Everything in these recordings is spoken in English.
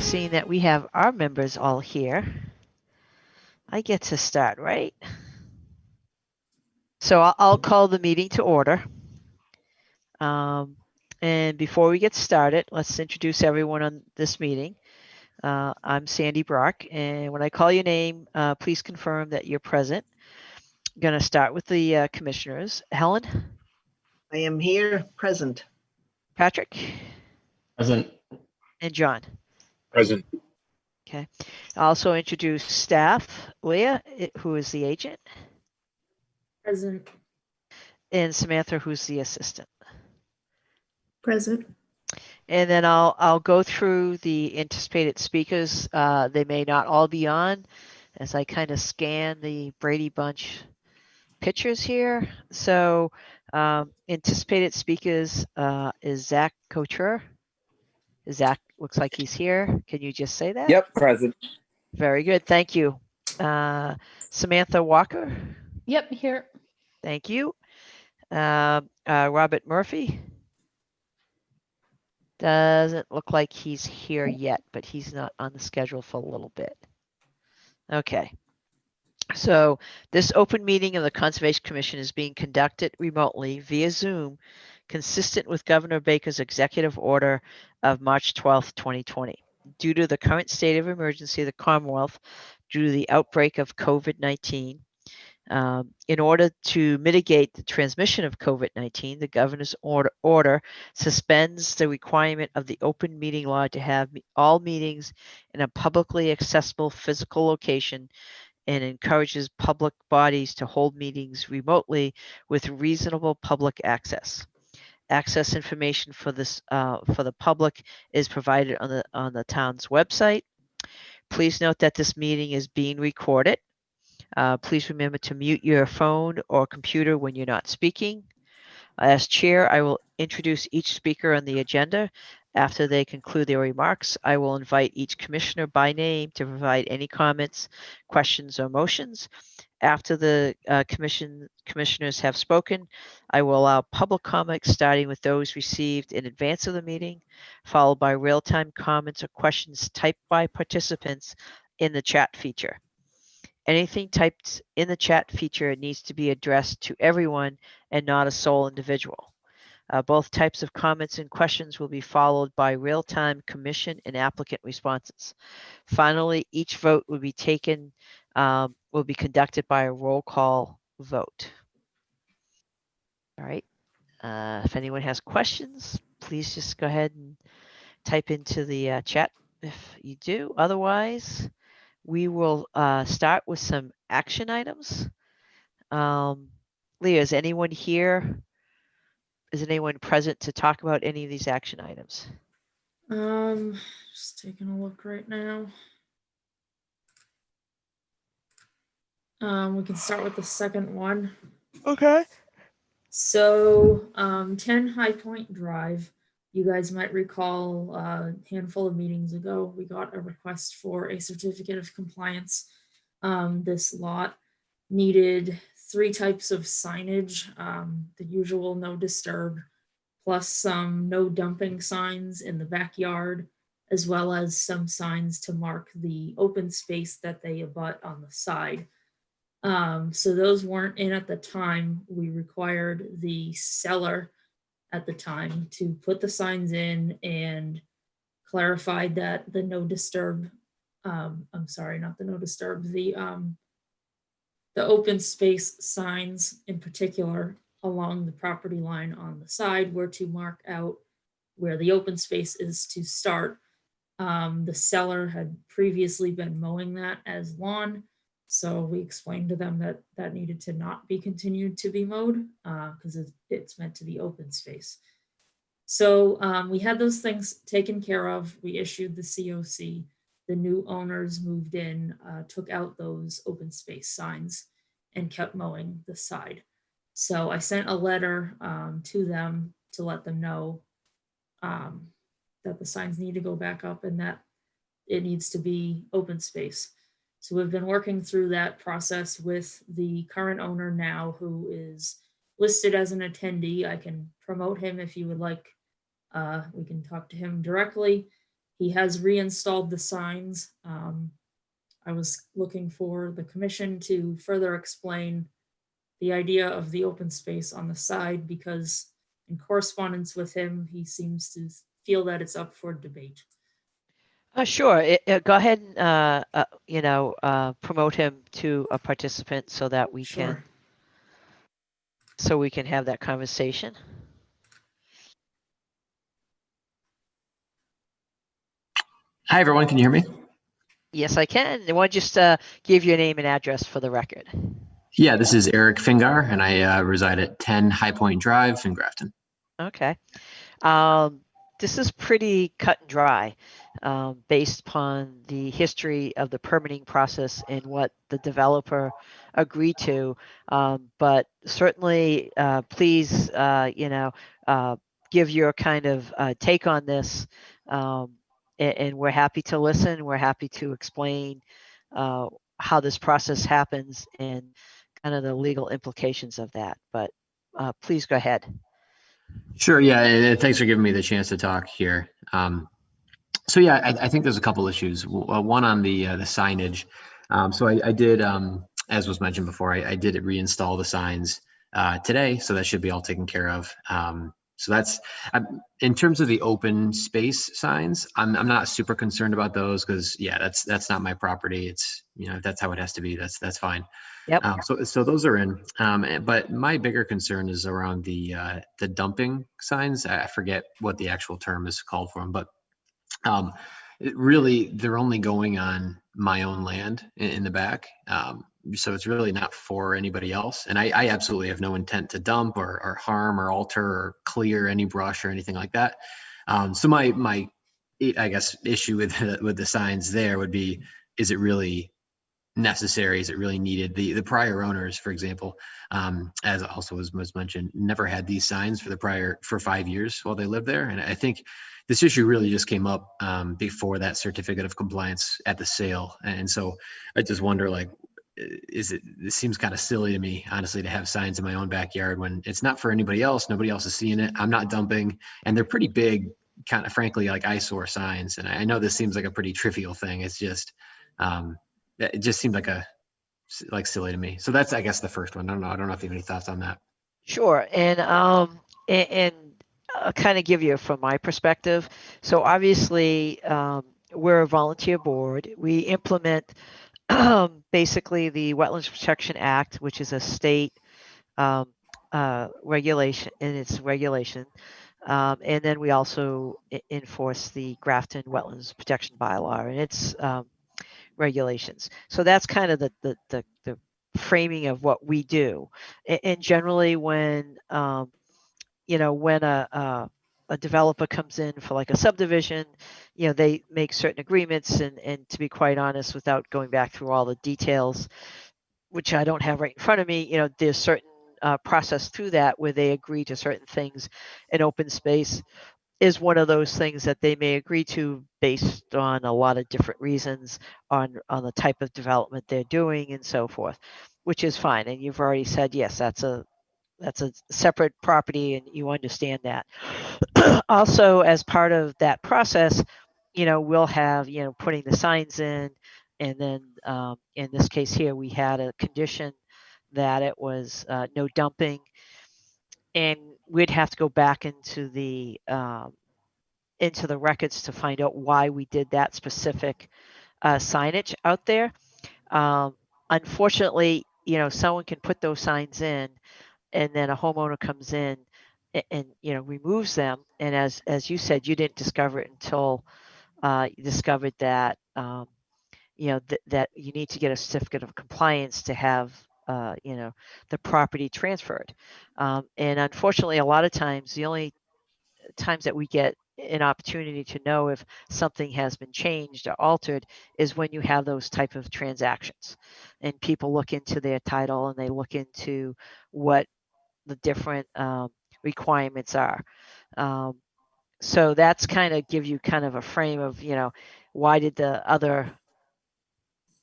seeing that we have our members all here, I get to start, right? So I'll call the meeting to order. And before we get started, let's introduce everyone on this meeting. I'm Sandy Brock, and when I call your name, please confirm that you're present. I'm going to start with the commissioners. Helen? I am here, present. Patrick? Present. And John? Present. Okay. I'll also introduce staff. Leah, who is the agent? Present. And Samantha, who's the assistant. Present. And then I'll go through the anticipated speakers. They may not all be on as I kind of scan the Brady Bunch pictures here. So anticipated speakers is Zach Couture. Zach looks like he's here. Can you just say that? Yep, present. Very good. Thank you. Samantha Walker. Yep, here. Thank you. Robert Murphy. Doesn't look like he's here yet, but he's not on the schedule for a little bit. Okay. So this open meeting of the Conservation Commission is being conducted remotely via Zoom, consistent with Governor Baker's executive order of March 12th, 2020. Due to the current state of emergency of the Commonwealth, due to the outbreak of COVID-19, in order to mitigate the transmission of COVID-19, the governor's order suspends the requirement of the open meeting law to have all meetings in a publicly accessible physical location and encourages public bodies to hold meetings remotely with reasonable public access. Access information for this for the public is provided on the town's website. Please note that this meeting is being recorded. Please remember to mute your phone or computer when you're not speaking. As chair, I will introduce each speaker on the agenda. After they conclude their remarks, I will invite each commissioner by name to provide any comments, questions, or motions. After the commissioners have spoken, I will allow public comments, starting with those received in advance of the meeting, followed by real-time comments or questions typed by participants in the chat feature. Anything typed in the chat feature needs to be addressed to everyone and not a sole individual. Both types of comments and questions will be followed by real-time commission and applicant responses. Finally, each vote will be conducted by a roll call vote. All right. If anyone has questions, please just go ahead and type into the chat if you do. Otherwise, we will start with some action items. Leah, is anyone here? Is anyone present to talk about any of these action items? Just taking a look right now. We can start with the second one. Okay. So 10 High Point Drive. You guys might recall a handful of meetings ago, we got a request for a certificate of compliance. This lot needed 3 types of signage, the usual no disturb, plus some no dumping signs in the backyard, as well as some signs to mark the open space that they abut on the side. So those weren't in at the time. We required the seller at the time to put the signs in and clarified that the no disturb, I'm sorry, not the no disturb, the open space signs in particular along the property line on the side were to mark out where the open space is to start. The seller had previously been mowing that as lawn. So we explained to them that that needed to not be continued to be mowed because it's meant to be open space. So we had those things taken care of. We issued the COC. The new owners moved in, took out those open space signs and kept mowing the side. So I sent a letter to them to let them know that the signs need to go back up and that it needs to be open space. So we've been working through that process with the current owner now, who is listed as an attendee. I can promote him if you would like. We can talk to him directly. He has reinstalled the signs. I was looking for the commission to further explain the idea of the open space on the side, because in correspondence with him, he seems to feel that it's up for debate. Sure. Go ahead and promote him to a participant so that we Sure. can have that conversation. Hi, everyone. Can you hear me? Yes, I can. I want to just give your name and address for the record. Yeah, this is Eric Fingar, and I reside at 10 High Point Drive in Grafton. Okay. This is pretty cut and dry, based upon the history of the permitting process and what the developer agreed to. But certainly, please, give your kind of take on this. And we're happy to listen. We're happy to explain how this process happens and kind of the legal implications of that. But please go ahead. Sure. Yeah, and thanks for giving me the chance to talk here. So yeah, I think there's a couple issues. One on the signage. So I did, as was mentioned before, I did reinstall the signs today, so that should be all taken care of. So that's in terms of the open space signs. I'm not super concerned about those because yeah, that's not my property. It's if that's how it has to be. That's fine. Yep. So those are in. But my bigger concern is around the dumping signs. I forget what the actual term is called for them, but really they're only going on my own land in the back. So it's really not for anybody else. And I absolutely have no intent to dump or harm or alter or clear any brush or anything like that. So my I guess issue with the signs there would be, is it really necessary? Is it really needed? The prior owners, for example, as also was mentioned, never had these signs for 5 years while they lived there. And I think this issue really just came up before that certificate of compliance at the sale. And so I just wonder, like, this seems kind of silly to me, honestly, to have signs in my own backyard when it's not for anybody else. Nobody else is seeing it. I'm not dumping, and they're pretty big, kind of frankly, like eyesore signs. And I know this seems like a pretty trivial thing. It's just, it just seemed like silly to me. So that's, I guess, the first one. I don't know if you have any thoughts on that. Sure. And I'll kind of give you from my perspective. So obviously, we're a volunteer board. We implement basically the Wetlands Protection Act, which is a state regulation, and its regulation. And then we also enforce the Grafton Wetlands Protection Bylaw and its regulations. So that's kind of the framing of what we do. And generally, when when a developer comes in for like a subdivision, they make certain agreements, and to be quite honest, without going back through all the details, which I don't have right in front of me, there's certain process through that where they agree to certain things. In open space is one of those things that they may agree to based on a lot of different reasons on the type of development they're doing and so forth, which is fine. And you've already said, yes, that's a separate property and you understand that. Also, as part of that process, we'll have, putting the signs in, and then in this case here, we had a condition that it was no dumping, and we'd have to go back into the records to find out why we did that specific signage out there. Unfortunately, someone can put those signs in, and then a homeowner comes in and removes them. And as you said, you didn't discover it until you discovered that that you need to get a certificate of compliance to have the property transferred. And unfortunately, a lot of times, the only times that we get an opportunity to know if something has been changed or altered is when you have those type of transactions, and people look into their title and they look into what the different requirements are. So that's kind of give you kind of a frame of, why did the other,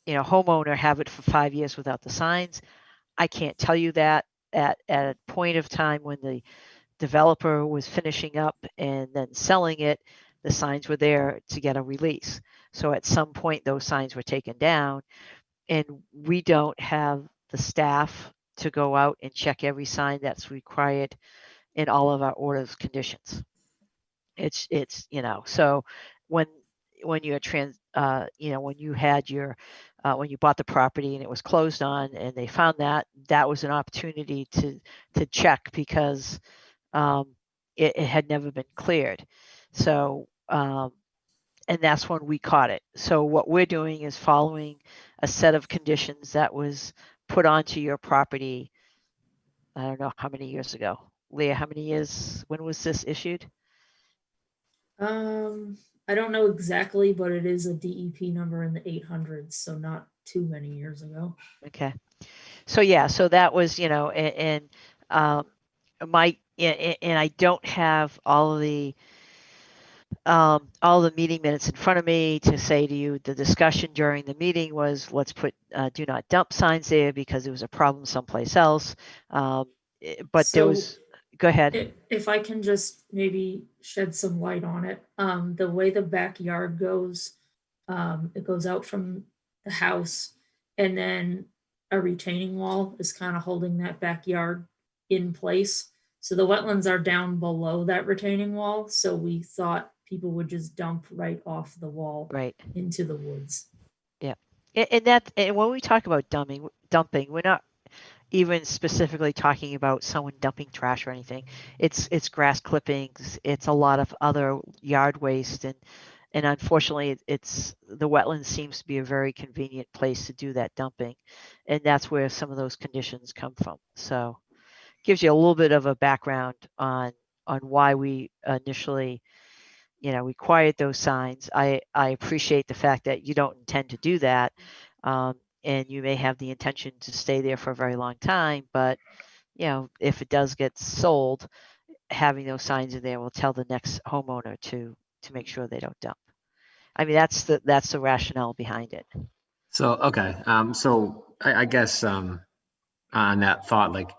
homeowner have it for 5 years without the signs? I can't tell you that. At a point of time when the developer was finishing up and then selling it, the signs were there to get a release. So at some point, those signs were taken down, and we don't have the staff to go out and check every sign that's required in all of our orders conditions. It's, so when you're when you had your, when you bought the property and it was closed on and they found that was an opportunity to check because it had never been cleared. So, and that's when we caught it. So what we're doing is following a set of conditions that was put onto your property. I don't know how many years ago. Leah, how many years, when was this issued? I don't know exactly, but it is a DEP number in the 800s, so not too many years ago. Okay. So yeah, so that was, and I don't have all the meeting minutes in front of me to say to you, the discussion during the meeting was, let's put do not dump signs there because there was a problem someplace else. But there So was, go ahead. if I can just maybe shed some light on it, the way the backyard goes, it goes out from the house, and then a retaining wall is kind of holding that backyard in place. So the wetlands are down below that retaining wall. So we thought people would just dump right off the wall Right. into the woods. Yeah. And when we talk about dumping, we're not even specifically talking about someone dumping trash or anything. It's grass clippings. It's a lot of other yard waste, and unfortunately, it's the wetlands seems to be a very convenient place to do that dumping, and that's where some of those conditions come from. So, gives you a little bit of a background on why we initially, required those signs. I appreciate the fact that you don't intend to do that. And you may have the intention to stay there for a very long time, but if it does get sold, having those signs in there will tell the next homeowner to make sure they don't dump. I mean, that's the rationale behind it. So, okay. So I guess on that thought, like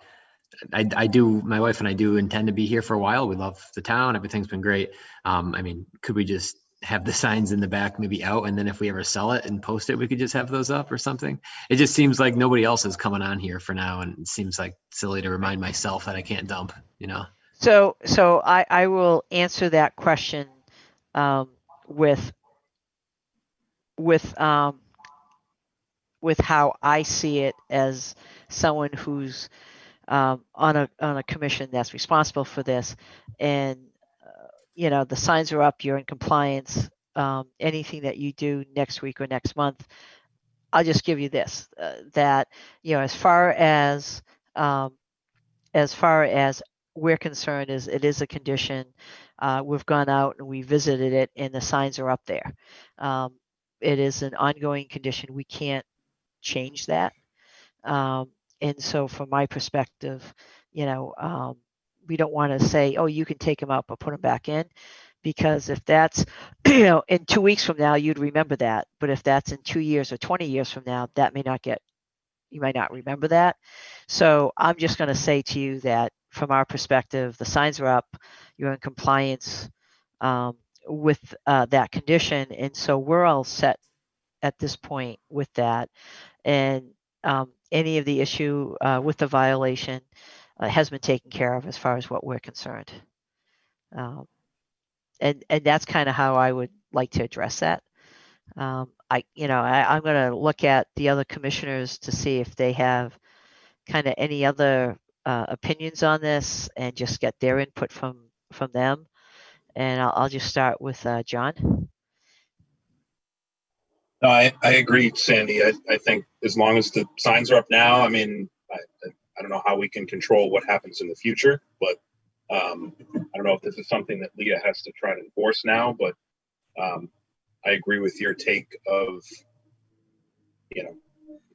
I do, my wife and I do intend to be here for a while. We love the town. Everything's been great. I mean, could we just have the signs in the back maybe out, and then if we ever sell it and post it, we could just have those up or something? It just seems like nobody else is coming on here for now, and it seems like silly to remind myself that I can't dump, So I will answer that question with how I see it as someone who's on a commission that's responsible for this, and the signs are up, you're in compliance. Anything that you do next week or next month, I'll just give you this, that as far as we're concerned, it is a condition. We've gone out and we visited it, and the signs are up there. It is an ongoing condition. We can't change that. And so from my perspective, we don't want to say, oh, you can take them out but put them back in, because if that's, in 2 weeks from now, you'd remember that. But if that's in 2 years or 20 years from now, you might not remember that. So I'm just going to say to you that from our perspective, the signs are up, you're in compliance with that condition. And so we're all set at this point with that. And any of the issue with the violation has been taken care of as far as what we're concerned. And that's kind of how I would like to address that. I'm going to look at the other commissioners to see if they have kind of any other opinions on this, and just get their input from them. And I'll just start with John. No, I agree, Sandy. I think as long as the signs are up now, I mean, I don't know how we can control what happens in the future, but I don't know if this is something that Leah has to try to enforce now, but I agree with your take of,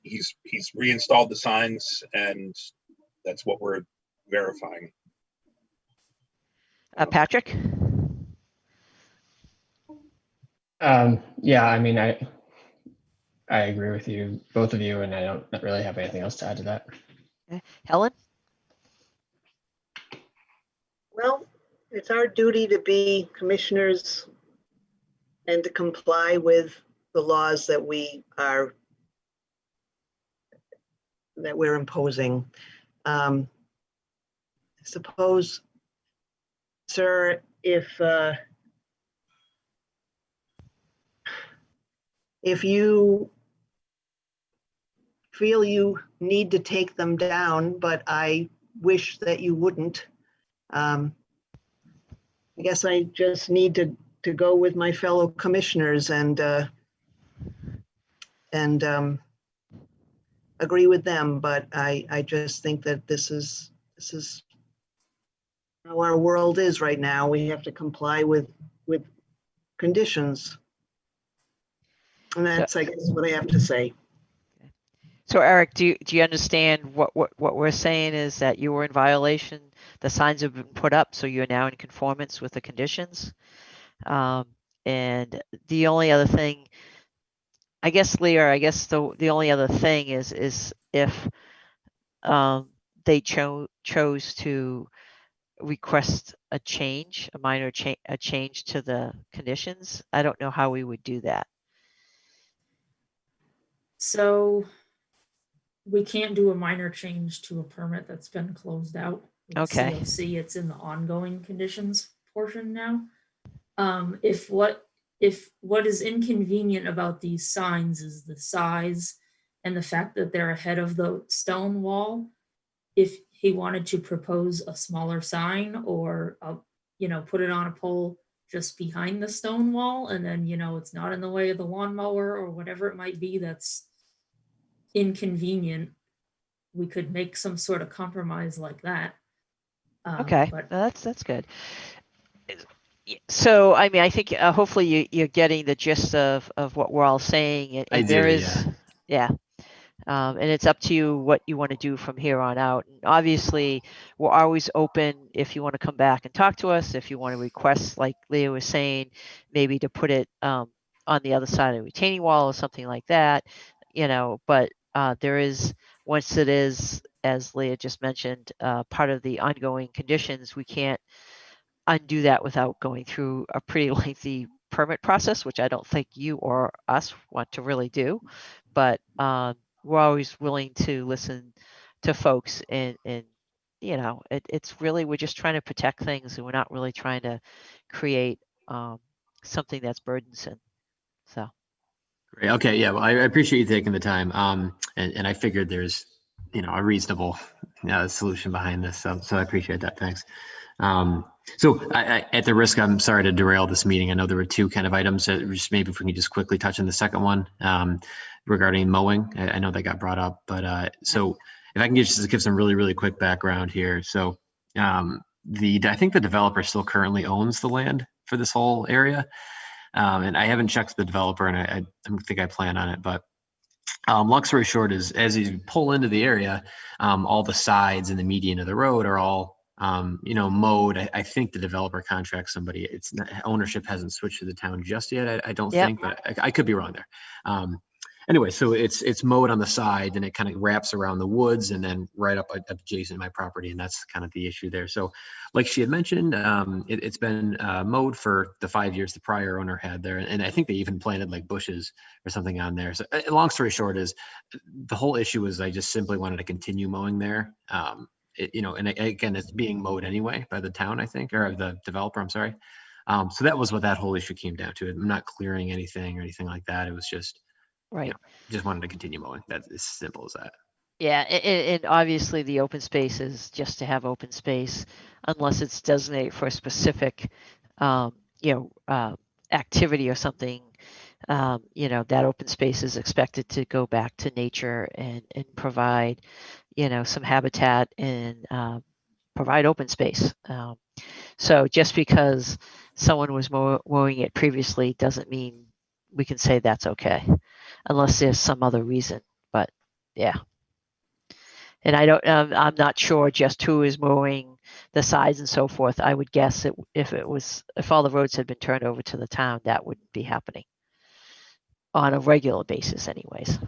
he's reinstalled the signs, and that's what we're verifying. Patrick? Yeah, I mean, I agree with you, both of you, and I don't really have anything else to add to that. Okay. Helen? Well, it's our duty to be commissioners and to comply with the laws that we're imposing. Suppose, sir, if you feel you need to take them down, but I wish that you wouldn't, I guess I just need to go with my fellow commissioners and agree with them. But I just think that this is how our world is right now. We have to comply with conditions. And that's, I guess, what I have to say. So Eric, do you understand what we're saying is that you were in violation? The signs have been put up, so you're now in conformance with the conditions. And the only other thing, I guess, Leah, I guess the only other thing is if they chose to request a change, a minor change to the conditions. I don't know how we would do that. So we can't do a minor change to a permit that's been closed out. With Okay. COC, it's in the ongoing conditions portion now. If what is inconvenient about these signs is the size and the fact that they're ahead of the stone wall, if he wanted to propose a smaller sign or put it on a pole just behind the stone wall, and then it's not in the way of the lawnmower or whatever it might be that's inconvenient, we could make some sort of compromise like that. Okay, But that's good. So, I mean, I think hopefully you're getting the gist of what we're all saying. I And there do, is, yeah. And it's up to you what you want to do from here on out. And obviously, we're always open if you want to come back and talk to us, if you want to request, like Leah was saying, maybe to put it on the other side of the retaining wall or something like that, but there is, once it is, as Leah just mentioned, part of the ongoing conditions, we can't undo that without going through a pretty lengthy permit process, which I don't think you or us want to really do. But we're always willing to listen to folks, and it's really, we're just trying to protect things, and we're not really trying to create something that's burdensome. So. Great. Okay. Yeah. Well, I appreciate you taking the time. And I figured there's, a reasonable solution behind this. So I appreciate that. Thanks. So I, at the risk, I'm sorry to derail this meeting. I know there were two kind of items that just maybe if we can just quickly touch on the second one, regarding mowing. I know that got brought up, but so if I can just give some really, really quick background here. So I think the developer still currently owns the land for this whole area. And I haven't checked the developer, and I don't think I plan on it, but long story short is, as you pull into the area, all the sides and the median of the road are all mowed. I think the developer contracts somebody. It's not, ownership hasn't switched to the town just yet. I don't think, but I could be wrong there. Anyway, so it's mowed on the side, and it kind of wraps around the woods and then right up adjacent to my property, and that's kind of the issue there. So, like she had mentioned, it's been mowed for the 5 years the prior owner had there, and I think they even planted like bushes or something on there. So, long story short is, the whole issue is I just simply wanted to continue mowing there. And again, it's being mowed anyway by the town, I think, or the developer. I'm sorry. So that was what that whole issue came down to. I'm not clearing anything or anything like that. It was just. Right. Just wanted to continue mowing. That's as simple as that. Yeah, and obviously the open space is just to have open space, unless it's designated for a specific, activity or something. That open space is expected to go back to nature and provide, some habitat and provide open space. So just because someone was mowing it previously doesn't mean we can say that's okay, unless there's some other reason. But yeah. And I'm not sure just who is mowing the sides and so forth. I would guess if all the roads had been turned over to the town, that wouldn't be happening on a regular basis anyways.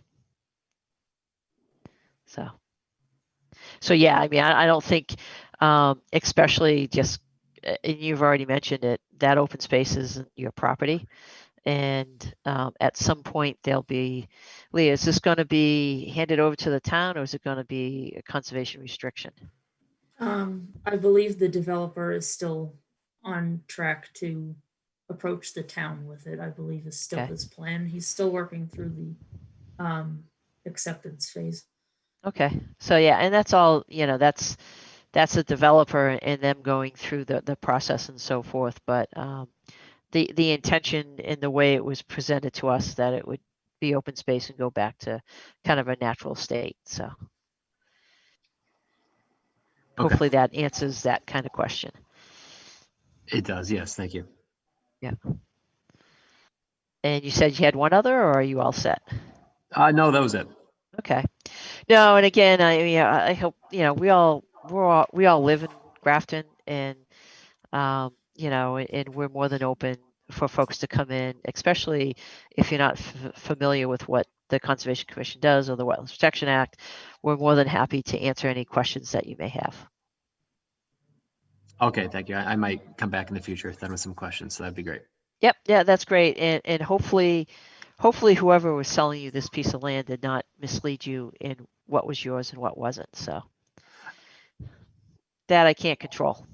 So yeah, I mean, I don't think, especially just, and you've already mentioned it, that open space is your property. And at some point there'll be, Leah, is this going to be handed over to the town, or is it going to be a conservation restriction? I believe the developer is still on track to approach the town with it. I believe is still Okay. his plan. He's still working through the acceptance phase. Okay, so yeah, and that's all, that's a developer and them going through the process and so forth. But the intention in the way it was presented to us, that it would be open space and go back to kind of a natural state. So Okay. hopefully that answers that kind of question. It does. Yes. Thank you. And you said you had one other, or are you all set? No, that was it. Okay. No, and again, I hope, we all live in Grafton, and and we're more than open for folks to come in, especially if you're not familiar with what the Conservation Commission does or the Wetlands Protection Act. We're more than happy to answer any questions that you may have. Okay. Thank you. I might come back in the future then with some questions. So that'd be great. Yep, yeah, that's great. And hopefully whoever was selling you this piece of land did not mislead you in what was yours and what wasn't. So that I can't control.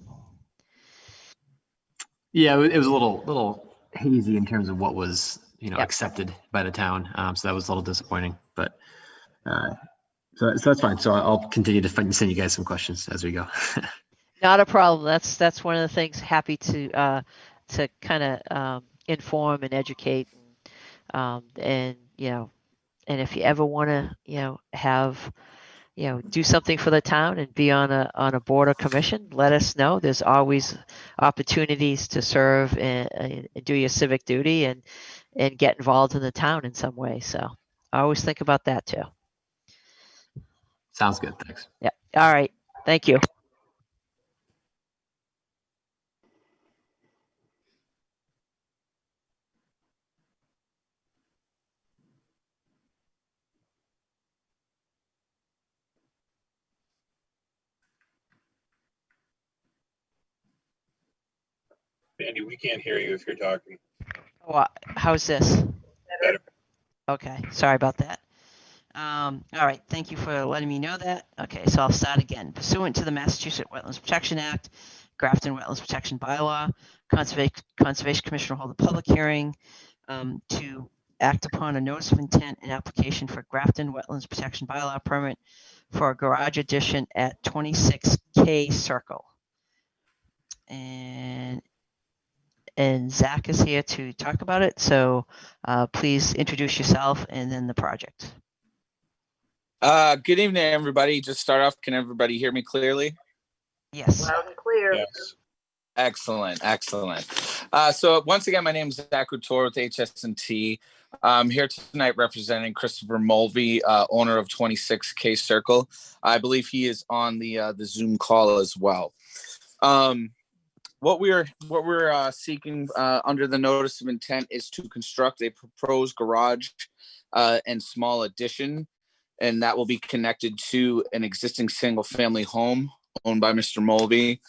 Yeah, it was a little hazy in terms of what was, Yep. accepted by the town. So that was a little disappointing, but so that's fine. So I'll continue to send you guys some questions as we go. Not a problem. That's one of the things. Happy to kind of inform and educate, and and if you ever want to have do something for the town and be on a board or commission, let us know. There's always opportunities to serve and do your civic duty and get involved in the town in some way. So I always think about that too. Sounds good. Thanks. Yeah. All right. Thank you. Andy, we can't hear you if you're talking. How's this? Better. Okay. Sorry about that. All right, thank you for letting me know that. Okay, so I'll start again. Pursuant to the Massachusetts Wetlands Protection Act, Grafton Wetlands Protection Bylaw, Conservation Commission will hold a public hearing to act upon a notice of intent and application for Grafton Wetlands Protection Bylaw permit for a garage addition at 26K Circle. And Zach is here to talk about it. So please introduce yourself and then the project. Good evening, everybody. Just start off. Can everybody hear me clearly? Yes. Loud and clear. Yes. Excellent. So once again, my name is Zach Couture with HST. I'm here tonight representing Christopher Mulvey, owner of 26K Circle. I believe he is on the Zoom call as well. What we're seeking under the notice of intent is to construct a proposed garage and small addition, and that will be connected to an existing single-family home owned by Mr. Mulvey.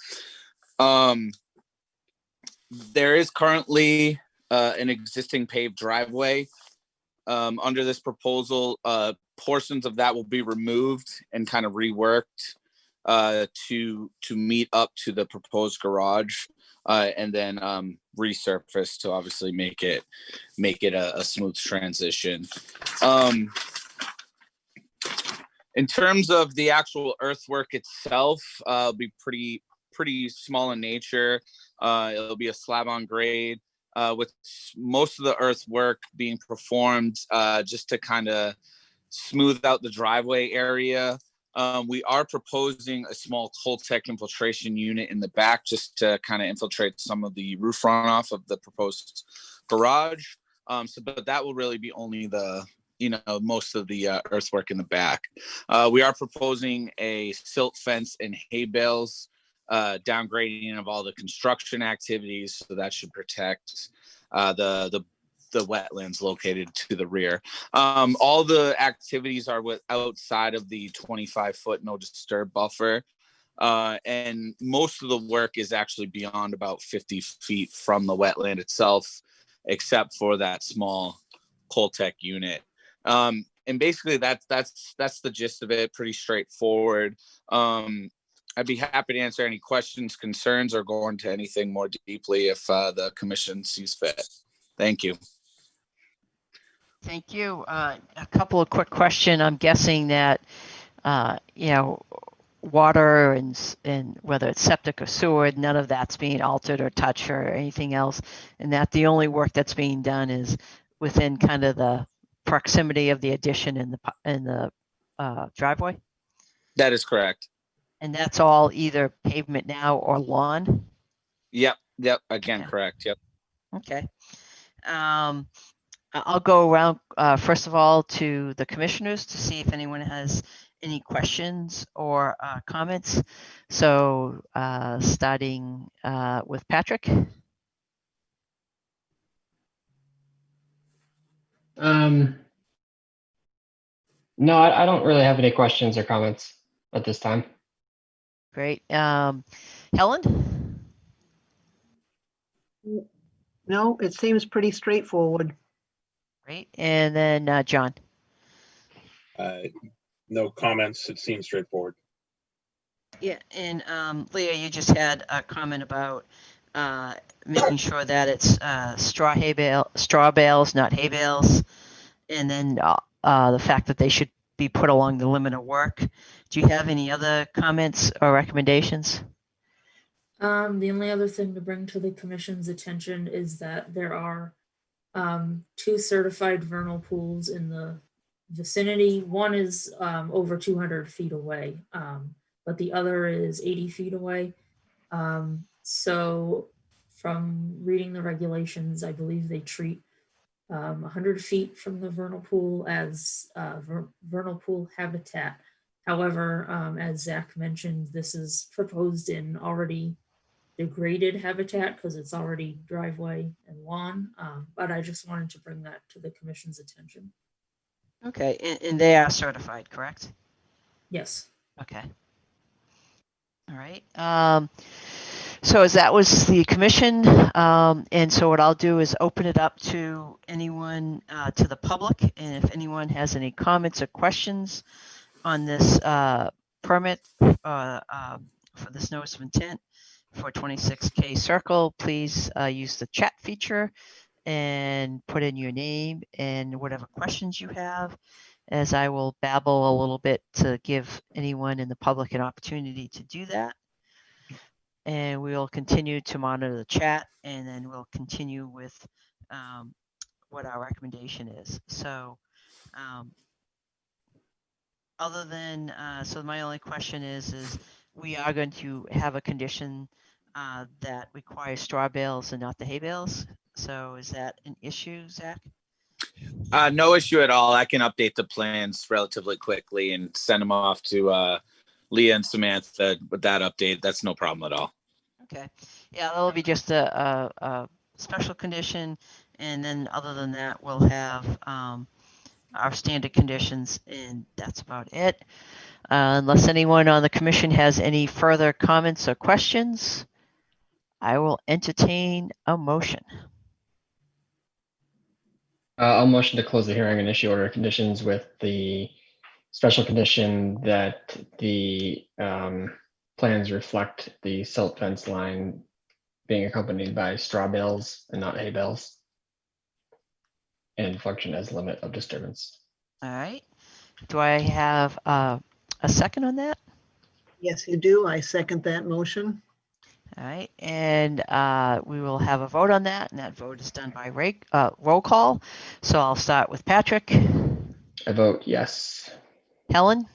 There is currently an existing paved driveway. Under this proposal, portions of that will be removed and kind of reworked to meet up to the proposed garage, and then resurface to obviously make it a smooth transition. In terms of the actual earthwork itself, it'll be pretty small in nature. It'll be a slab on grade, with most of the earthwork being performed just to kind of smooth out the driveway area. We are proposing a small Coltec infiltration unit in the back just to kind of infiltrate some of the roof runoff of the proposed garage. But that will really be only most of the earthwork in the back. We are proposing a silt fence and hay bales, downgrading of all the construction activities, so that should protect the wetlands located to the rear. All the activities are outside of the 25-foot no disturb buffer, and most of the work is actually beyond about 50 feet from the wetland itself. except for that small Coltech unit. And basically that's the gist of it. Pretty straightforward. I'd be happy to answer any questions, concerns, or go into anything more deeply if the commission sees fit. Thank you. Thank you. A couple of quick questions. I'm guessing that, you know, water and whether it's septic or sewer, none of that's being altered or touched or anything else. And that the only work that's being done is within kind of the proximity of the addition and the driveway. That is correct. And that's all either pavement now or lawn. Yep. Again, Yeah. correct. Yep. Okay. I'll go around first of all to the commissioners to see if anyone has any questions or comments. So starting with Patrick. No, I don't really have any questions or comments at this time. Great. Helen? No, it seems pretty straightforward. Great. And then John? No comments. It seems straightforward. Yeah, and Leah, you just had a comment about making sure that it's straw bales, not hay bales, and then the fact that they should be put along the limit of work. Do you have any other comments or recommendations? The only other thing to bring to the commission's attention is that there are 2 certified vernal pools in the vicinity. One is over 200 feet away, but the other is 80 feet away. So from reading the regulations, I believe they treat 100 feet from the vernal pool as vernal pool habitat. However, as Zach mentioned, this is proposed in already degraded habitat because it's already driveway and lawn. But I just wanted to bring that to the commission's attention. Okay, and they are certified, correct? Yes. Okay. All right. So as that was the commission, and so what I'll do is open it up to anyone, to the public, and if anyone has any comments or questions on this permit for this notice of intent for 26K Circle, please use the chat feature and put in your name and whatever questions you have, as I will babble a little bit to give anyone in the public an opportunity to do that. And we will continue to monitor the chat, and then we'll continue with what our recommendation is. So other than, so my only question is we are going to have a condition that requires straw bales and not the hay bales. So is that an issue, Zach? No issue at all. I can update the plans relatively quickly and send them off to Leah and Samantha with that update. That's no problem at all. Okay. Yeah, that'll be just a special condition. And then other than that, we'll have our standard conditions, and that's about it. Unless anyone on the commission has any further comments or questions, I will entertain a motion. I'll motion to close the hearing and issue order of conditions with the special condition that the plans reflect the silt fence line being accompanied by straw bales and not hay bales, and function as limit of disturbance. All right. Do I have a second on that? Yes, you do. I second that motion. All right, and we will have a vote on that, and that vote is done by roll call. So I'll start with Patrick. I vote yes. Helen?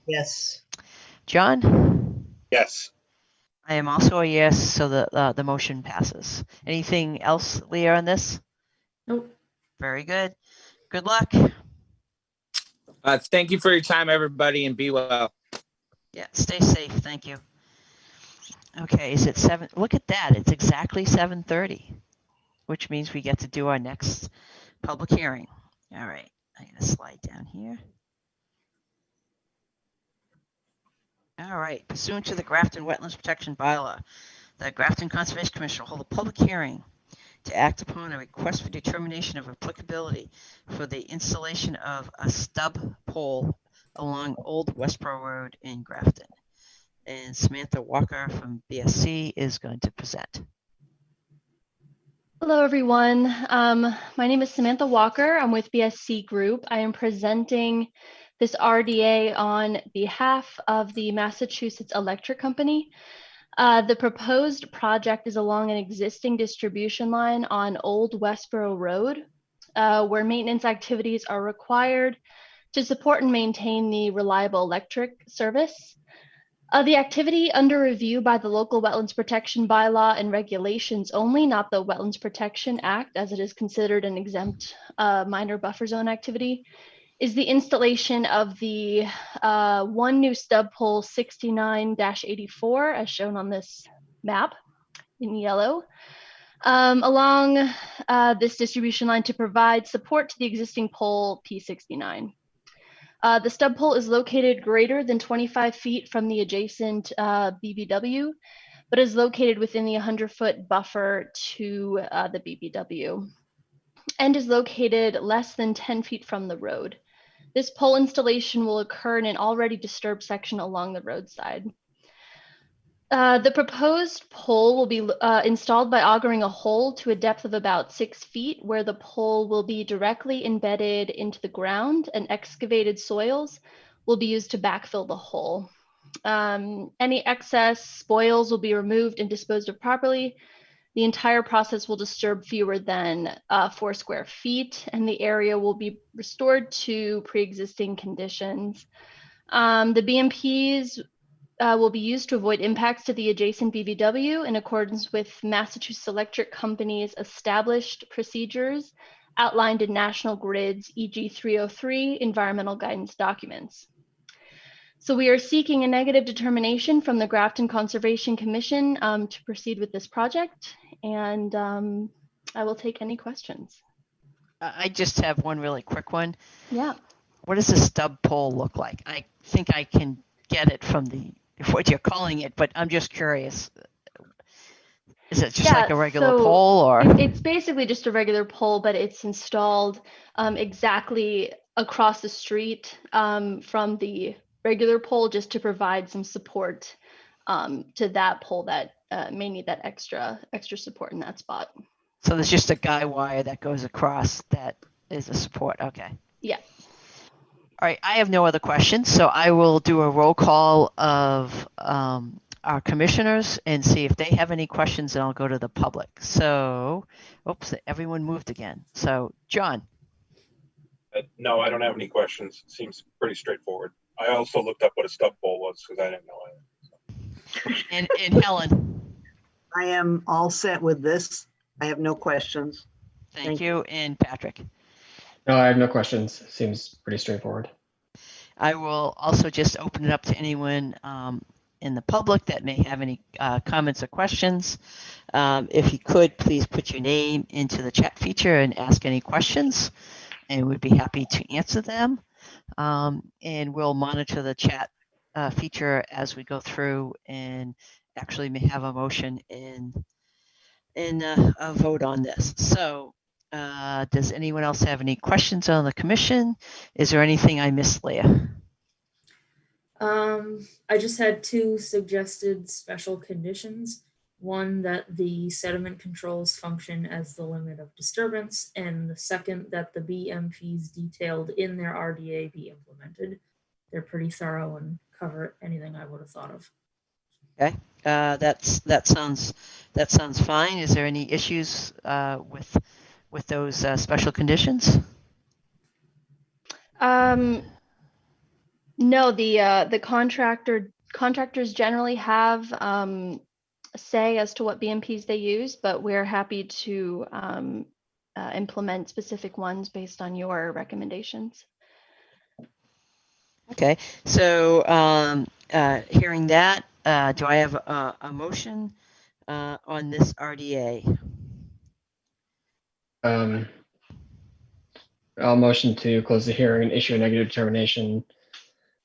Yes. John? Yes. I am also a yes, so the motion passes. Anything else, Leah, on this? Nope. Very good. Good luck. Thank you for your time, everybody, and be well. Yeah, stay safe. Thank you. Okay, is it 7? Look at that. It's exactly 7:30, which means we get to do our next public hearing. All right, I'm going to slide down here. All right, pursuant to the Grafton Wetlands Protection Bylaw, the Grafton Conservation Commission will hold a public hearing to act upon a request for determination of applicability for the installation of a stub pole along Old Westboro Road in Grafton. And Samantha Walker from BSC is going to present. Hello, everyone. My name is Samantha Walker. I'm with BSC Group. I am presenting this RDA on behalf of the Massachusetts Electric Company. The proposed project is along an existing distribution line on Old Westboro Road, where maintenance activities are required to support and maintain the reliable electric service. The activity under review by the local Wetlands Protection Bylaw and regulations only, not the Wetlands Protection Act, as it is considered an exempt minor buffer zone activity, is the installation of the one new stub pole 69-84, as shown on this map in yellow, along this distribution line to provide support to the existing pole P69. The stub pole is located greater than 25 feet from the adjacent BBW, but is located within the 100-foot buffer to the BBW, and is located less than 10 feet from the road. This pole installation will occur in an already disturbed section along the roadside. The proposed pole will be installed by augering a hole to a depth of about 6 feet, where the pole will be directly embedded into the ground, and excavated soils will be used to backfill the hole. Any excess spoils will be removed and disposed of properly. The entire process will disturb fewer than 4 square feet, and the area will be restored to pre-existing conditions. The BMPs will be used to avoid impacts to the adjacent BVW in accordance with Massachusetts Electric Company's established procedures outlined in National Grid's EG 303 environmental guidance documents. So we are seeking a negative determination from the Grafton Conservation Commission to proceed with this project, and I will take any questions. I just have one really quick one. Yeah. What does a stub pole look like? I think I can get it from what you're calling it, but I'm just curious. Is it just like a regular pole, or? It's basically just a regular pole, but it's installed exactly across the street from the regular pole, just to provide some support to that pole that may need that extra support in that spot. So there's just a guy wire that goes across that is a support. Okay. Yeah. All right, I have no other questions, so I will do a roll call of our commissioners and see if they have any questions, and I'll go to the public. So, oops, everyone moved again. So, John. No, I don't have any questions. It seems pretty straightforward. I also looked up what a stub pole was because I didn't know it. And Helen. I am all set with this. I have no questions. Thank you. And Patrick. No, I have no questions. Seems pretty straightforward. I will also just open it up to anyone in the public that may have any comments or questions. If you could, please put your name into the chat feature and ask any questions, and we'd be happy to answer them. And we'll monitor the chat feature as we go through, and actually may have a motion and a vote on this. So does anyone else have any questions on the commission? Is there anything I missed, Leah? I just had 2 suggested special conditions. One, that the sediment controls function as the limit of disturbance, and the second, that the BMPs detailed in their RDA be implemented. They're pretty thorough and cover anything I would have thought of. Okay, that sounds fine. Is there any issues with those special conditions? No, the contractors generally have a say as to what BMPs they use, but we're happy to implement specific ones based on your recommendations. Okay, so hearing that, do I have a motion on this RDA? I'll motion to close the hearing and issue a negative determination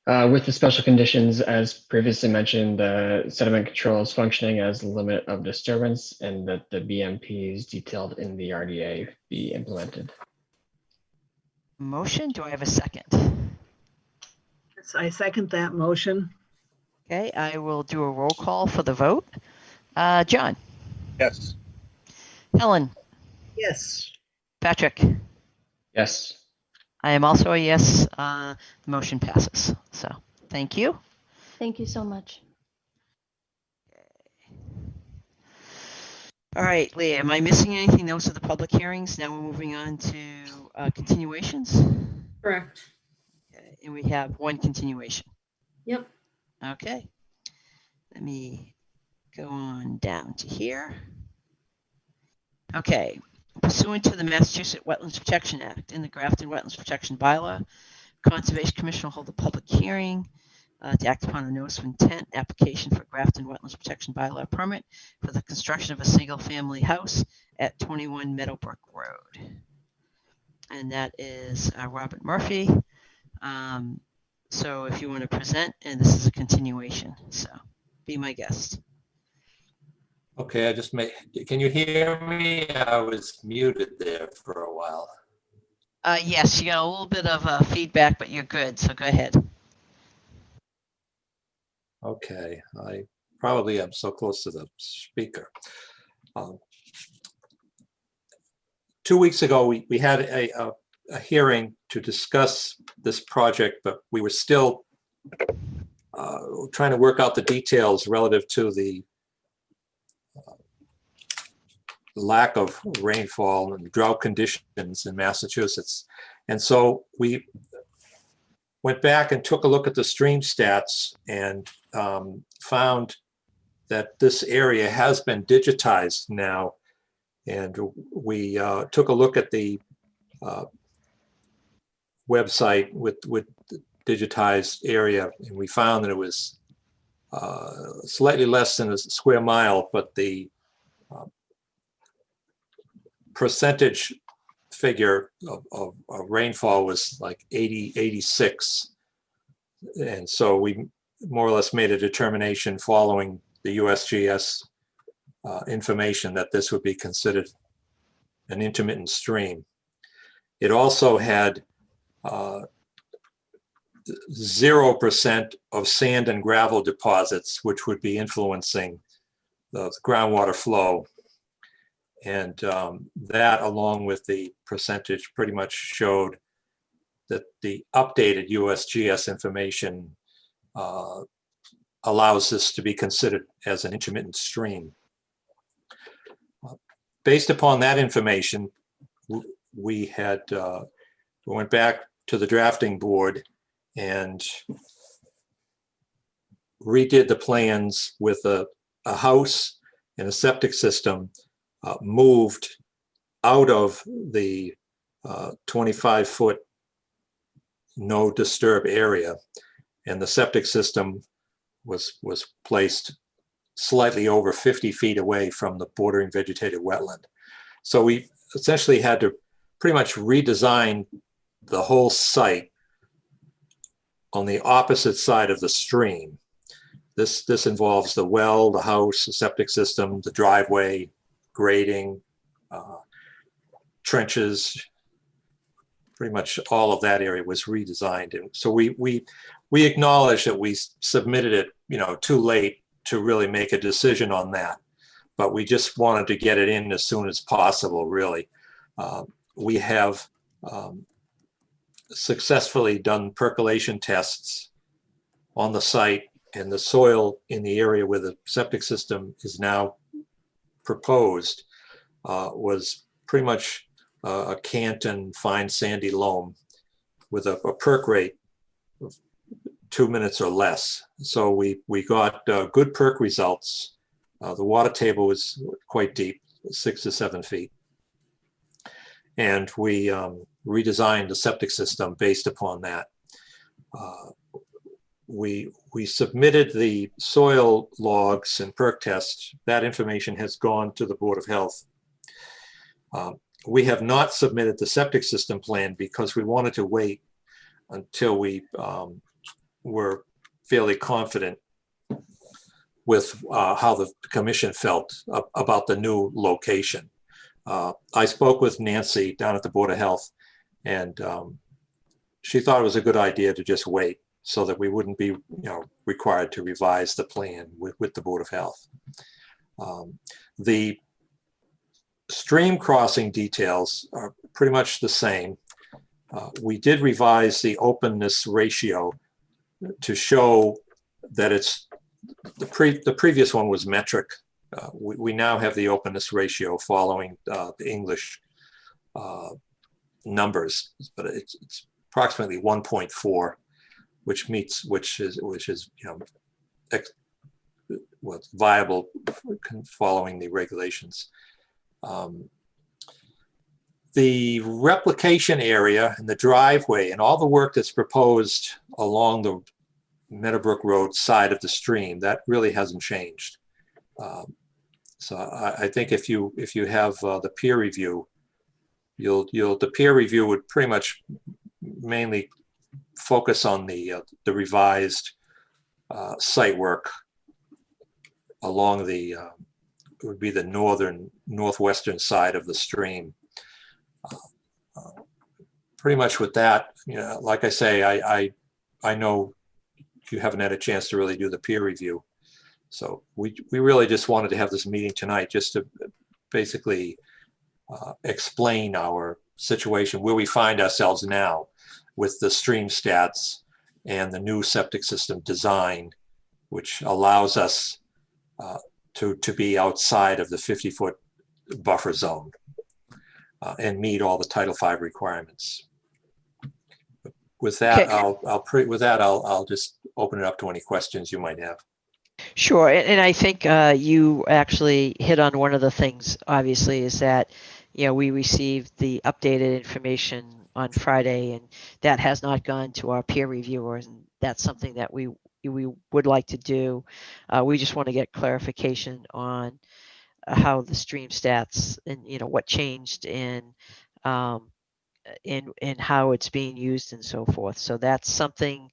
With the special conditions, as previously mentioned, the sediment control is functioning as the limit of disturbance and that the BMPs detailed in the RDA be implemented. Motion, do I have a second? I second that motion. Okay, I will do a roll call for the vote. John, Yes. Helen, Yes. Patrick. Yes. I am also a yes. The motion passes. So thank you. Thank you so much. All right, Leah, am I missing anything? Those are the public hearings. Now we're moving on to continuations. Correct. Okay, and we have one continuation. Yep. Okay. Let me go on down to here. Okay. Pursuant to the Massachusetts Wetlands Protection Act and the Grafton Wetlands Protection Bylaw, Conservation Commission will hold a public hearing to act upon a notice of intent application for Grafton Wetlands Protection Bylaw permit for the construction of a single-family house at 21 Meadowbrook Road. And that is Robert Murphy. So if you want to present, and this is a continuation, so be my guest. Okay, can you hear me? I was muted there for a while. Yes, you got a little bit of feedback, but you're good, so go ahead. Okay, I probably am so close to the speaker. 2 weeks ago, we had a hearing to discuss this project, but we were still trying to work out the details relative to the lack of rainfall and drought conditions in Massachusetts. And so we went back and took a look at the stream stats and found that this area has been digitized now. And we took a look at the website with the digitized area, and we found that it was slightly less than a square mile, but the percentage figure of rainfall was like 86. And so we more or less made a determination following the USGS information that this would be considered an intermittent stream. It also had 0% of sand and gravel deposits, which would be influencing the groundwater flow. And that, along with the percentage, pretty much showed that the updated USGS information allows this to be considered as an intermittent stream. Based upon that information, we went back to the drafting board and redid the plans with a house and a septic system moved out of the 25-foot no disturb area, and the septic system was placed slightly over 50 feet away from the bordering vegetated wetland. So we essentially had to pretty much redesign the whole site on the opposite side of the stream. This involves the well, the house, the septic system, the driveway, grading, trenches. Pretty much all of that area was redesigned. And so we acknowledge that we submitted it, too late to really make a decision on that. But we just wanted to get it in as soon as possible, really. We have successfully done percolation tests on the site, and the soil in the area where the septic system is now proposed was pretty much a Canton fine sandy loam with a perk rate of 2 minutes or less. So we got good perk results. The water table was quite deep, 6 to 7 feet. And we redesigned the septic system based upon that. We submitted the soil logs and perk tests. That information has gone to the Board of Health. We have not submitted the septic system plan because we wanted to wait until we were fairly confident with how the commission felt about the new location. I spoke with Nancy down at the Board of Health, and she thought it was a good idea to just wait so that we wouldn't be, required to revise the plan with the Board of Health. The stream crossing details are pretty much the same. We did revise the openness ratio to show that it's the previous one was metric. We now have the openness ratio following the English numbers, but it's approximately 1.4, which is what's viable following the regulations. The replication area and the driveway and all the work that's proposed along the Meadowbrook Road side of the stream, that really hasn't changed. So I think if you have the peer review, the peer review would pretty much mainly focus on the revised site work along the would be the northwestern side of the stream. Pretty much with that, like I say, I know you haven't had a chance to really do the peer review. So we really just wanted to have this meeting tonight just to basically explain our situation, where we find ourselves now with the stream stats and the new septic system design, which allows us to be outside of the 50-foot buffer zone and meet all the Title V requirements. With that, Okay. I'll just open it up to any questions you might have. Sure, and I think you actually hit on one of the things, obviously, is that, we received the updated information on Friday, and that has not gone to our peer reviewers, and that's something that we would like to do. We just want to get clarification on how the stream stats and, what changed in how it's being used and so forth. So that's something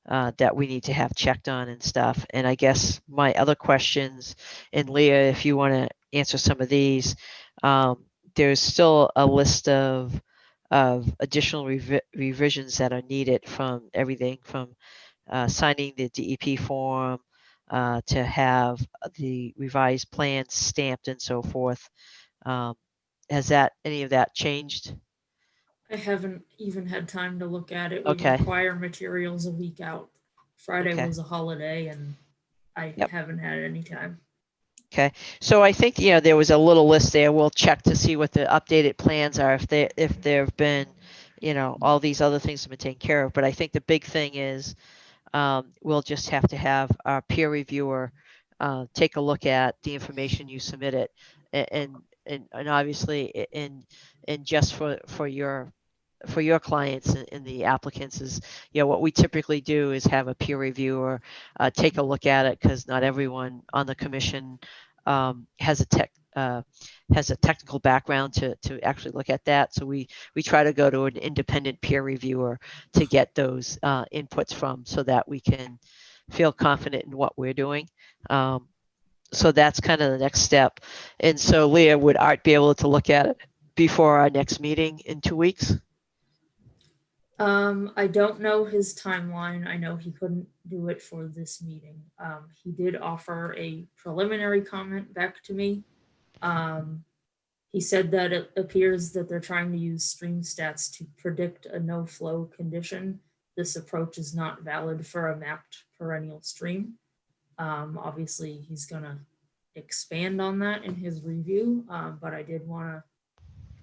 that we need to have checked on and stuff. And I guess my other questions, and Leah, if you want to answer some of these, there's still a list of additional revisions that are needed, from everything from signing the DEP form to have the revised plans stamped and so forth. Has any of that changed? I haven't even had time to look at it. We Okay. require materials a week out. Friday Okay. was a holiday and I Yep. haven't had any time. Okay, so I think, there was a little list there. We'll check to see what the updated plans are, if there have been, all these other things have been taken care of. But I think the big thing is, we'll just have to have our peer reviewer take a look at the information you submitted, and obviously, and just for your clients and the applicants is, what we typically do is have a peer reviewer take a look at it, because not everyone on the commission has a technical background to actually look at that. So we try to go to an independent peer reviewer to get those inputs from, so that we can feel confident in what we're doing. So that's kind of the next step. And so, Leah, would Art be able to look at it before our next meeting in 2 weeks? I don't know his timeline. I know he couldn't do it for this meeting. He did offer a preliminary comment back to me. He said that it appears that they're trying to use stream stats to predict a no flow condition. This approach is not valid for a mapped perennial stream. Obviously he's gonna expand on that in his review, but I did want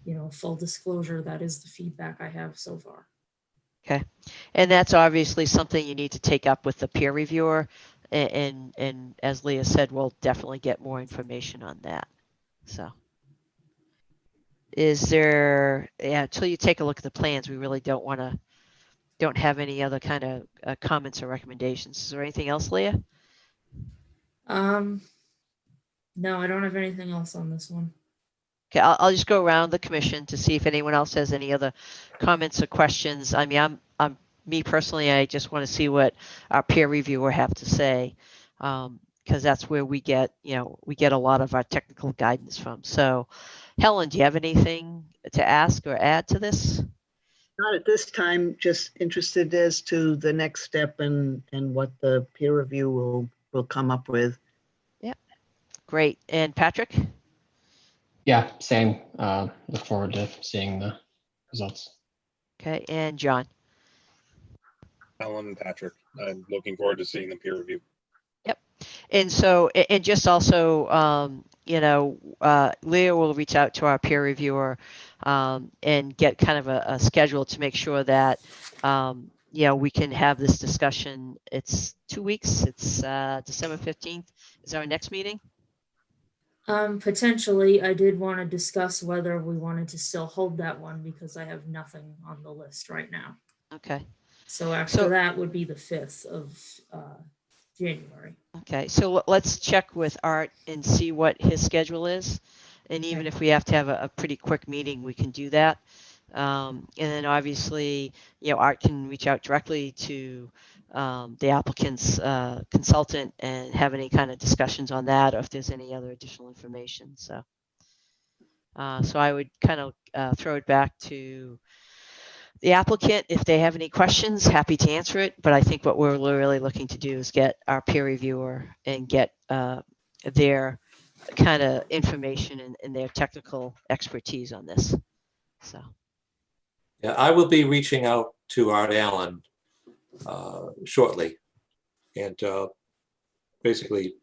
to, full disclosure, that is the feedback I have so far. Okay, and that's obviously something you need to take up with the peer reviewer, and as Leah said, we'll definitely get more information on that. So, is there, until you take a look at the plans, we really don't have any other kind of comments or recommendations. Is there anything else, Leah? No, I don't have anything else on this one. Okay, I'll just go around the commission to see if anyone else has any other comments or questions. I mean, I'm me personally, I just want to see what our peer reviewer have to say. Because that's where we get, we get a lot of our technical guidance from. So Helen, do you have anything to ask or add to this? Not at this time, just interested as to the next step and what the peer review will come up with. Great. And Patrick? Yeah, same. Look forward to seeing the results. Okay. And John? Helen and Patrick, I'm looking forward to seeing the peer review. And so, and just also, Leah will reach out to our peer reviewer and get kind of a schedule to make sure that, we can have this discussion. It's 2 weeks. It's December 15th is our next meeting. Potentially, I did want to discuss whether we wanted to still hold that one because I have nothing on the list right now. Okay. So after that would be the 5th of January. Okay. So let's check with Art and see what his schedule is. And even if we have to have a pretty quick meeting, we can do that. And then obviously, Art can reach out directly to the applicant's consultant and have any kind of discussions on that, or if there's any other additional information. So, so I would kind of throw it back to the applicant. If they have any questions, happy to answer it. But I think what we're really looking to do is get our peer reviewer and get their kind of information and their technical expertise on this. So. Yeah, I will be reaching out to Art Allen shortly and basically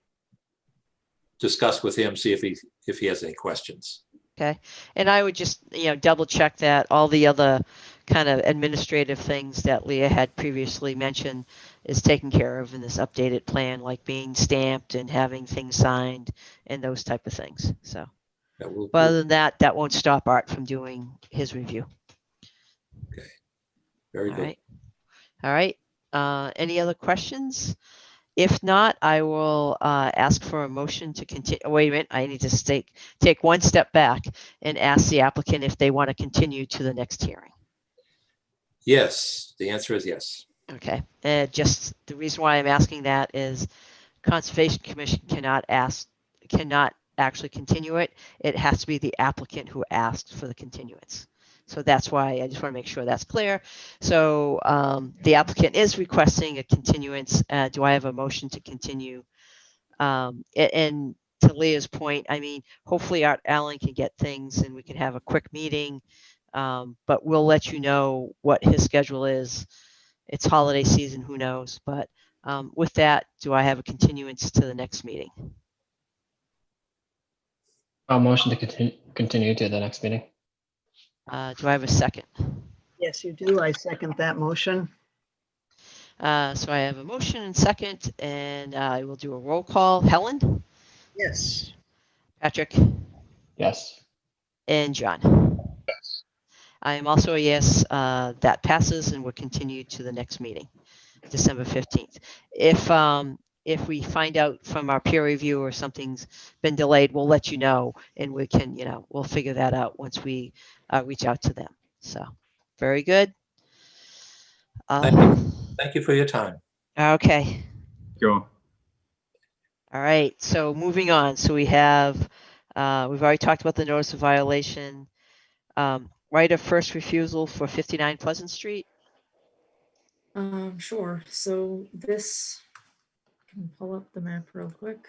discuss with him, see if he has any questions. Okay. And I would just, double check that all the other kind of administrative things that Leah had previously mentioned is taken care of in this updated plan, like being stamped and having things signed and those type of things. So, Yeah, but other than that, that won't stop Art from doing his review. Okay. Very good. All right. Any other questions? If not, I will ask for a motion to continue. Wait a minute, I need to take one step back and ask the applicant if they want to continue to the next hearing. Yes, the answer is yes. Okay, just the reason why I'm asking that is Conservation Commission cannot actually continue it. It has to be the applicant who asked for the continuance. So that's why I just want to make sure that's clear. So the applicant is requesting a continuance. Do I have a motion to continue? And to Leah's point, I mean, hopefully Art Allen can get things and we can have a quick meeting, but we'll let you know what his schedule is. It's holiday season, who knows? But with that, do I have a continuance to the next meeting? I'll motion to continue to the next meeting. Do I have a second? Yes, you do. I second that motion. So I have a motion and second, and I will do a roll call. Helen? Yes. Patrick? Yes. And John? Yes. I am also a yes. That passes and we'll continue to the next meeting, December 15th. If we find out from our peer review or something's been delayed, we'll let you know and we can, we'll figure that out once we reach out to them. So very good. Thank you for your time. Okay. Sure. All right. So moving on. So we have, we've already talked about the notice of violation. Right of first refusal for 59 Pleasant Street. Sure. So this, can pull up the map real quick.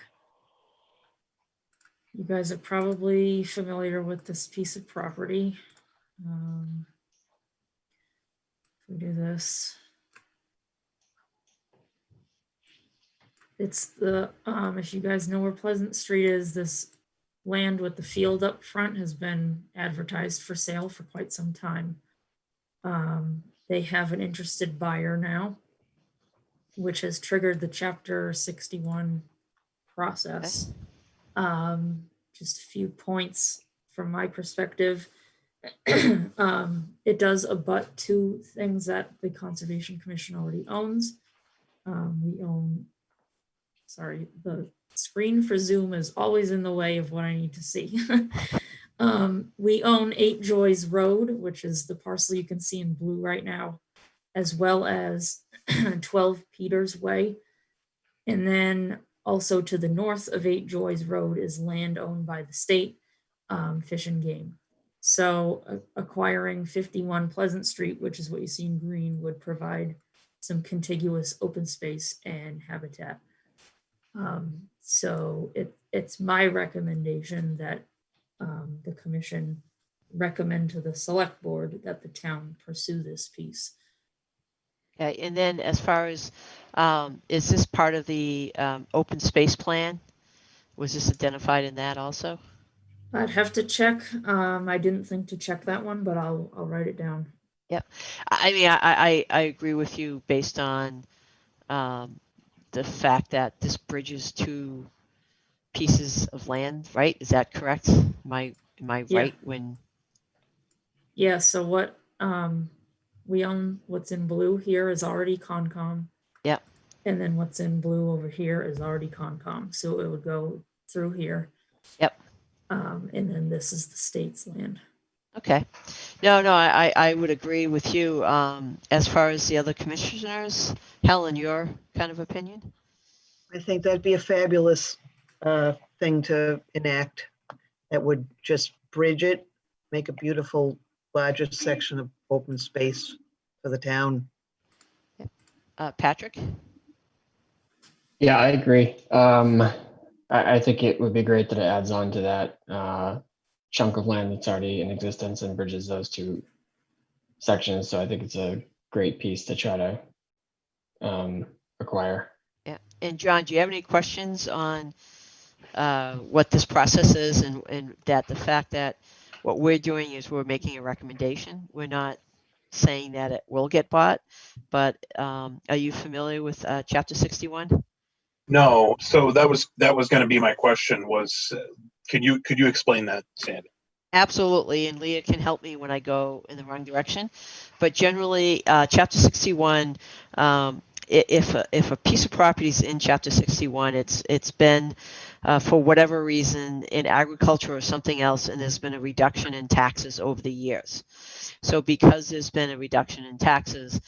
You guys are probably familiar with this piece of property. If we do this, it's the, if you guys know where Pleasant Street is, this land with the field up front has been advertised for sale for quite some time. They have an interested buyer now, which has triggered the Chapter 61 process. Just a few points from my perspective. It does abut two things that the Conservation Commission already owns. We own, sorry, the screen for Zoom is always in the way of what I need to see. We own 8 Joys Road, which is the parcel you can see in blue right now, as well as 12 Peters Way. And then also to the north of 8 Joys Road is land owned by the state, Fish and Game. So acquiring 51 Pleasant Street, which is what you see in green, would provide some contiguous open space and habitat. So it's my recommendation that the commission recommend to the select board that the town pursue this piece. Okay, and then as far as, is this part of the open space plan? Was this identified in that also? I'd have to check. I didn't think to check that one, but I'll write it down. I mean, I agree with you based on the fact that this bridges two pieces of land, right? Is that correct? Am I Yeah. right when? Yeah, so what we own, what's in blue here is already Concom. Yep. And then what's in blue over here is already Concom. So it would go through here. Yep. And then this is the state's land. Okay. No, I would agree with you. As far as the other commissioners, Helen, your kind of opinion? I think that'd be a fabulous thing to enact. That would just bridge it, make a beautiful, larger section of open space for the town. Patrick? Yeah, I agree. I think it would be great that it adds on to that chunk of land that's already in existence and bridges those two sections. So I think it's a great piece to try to acquire. Yeah. And John, do you have any questions on what this process is and that the fact that what we're doing is we're making a recommendation. We're not saying that it will get bought, but are you familiar with Chapter 61? No, so that was going to be my question was, could you explain that, Sandy? Absolutely, and Leah can help me when I go in the wrong direction. But generally, Chapter 61, if a piece of property is in Chapter 61, it's been for whatever reason in agriculture or something else, and there's been a reduction in taxes over the years. So because there's been a reduction in taxes,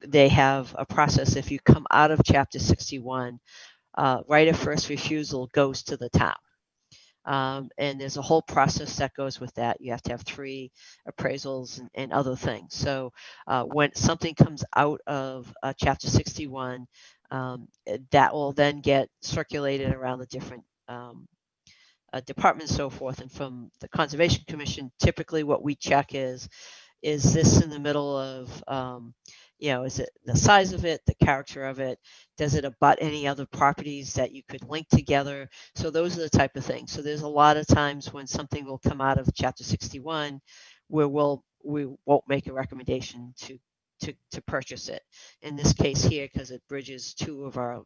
they have a process. If you come out of Chapter 61, right of first refusal goes to the town. And there's a whole process that goes with that. You have to have 3 appraisals and other things. So when something comes out of Chapter 61, that will then get circulated around the different departments and so forth. And from the Conservation Commission, typically what we check is this in the middle of, is it the size of it, the character of it? Does it abut any other properties that you could link together? So those are the type of things. So there's a lot of times when something will come out of Chapter 61 where we won't make a recommendation to purchase it. In this case here, because it bridges 2 of our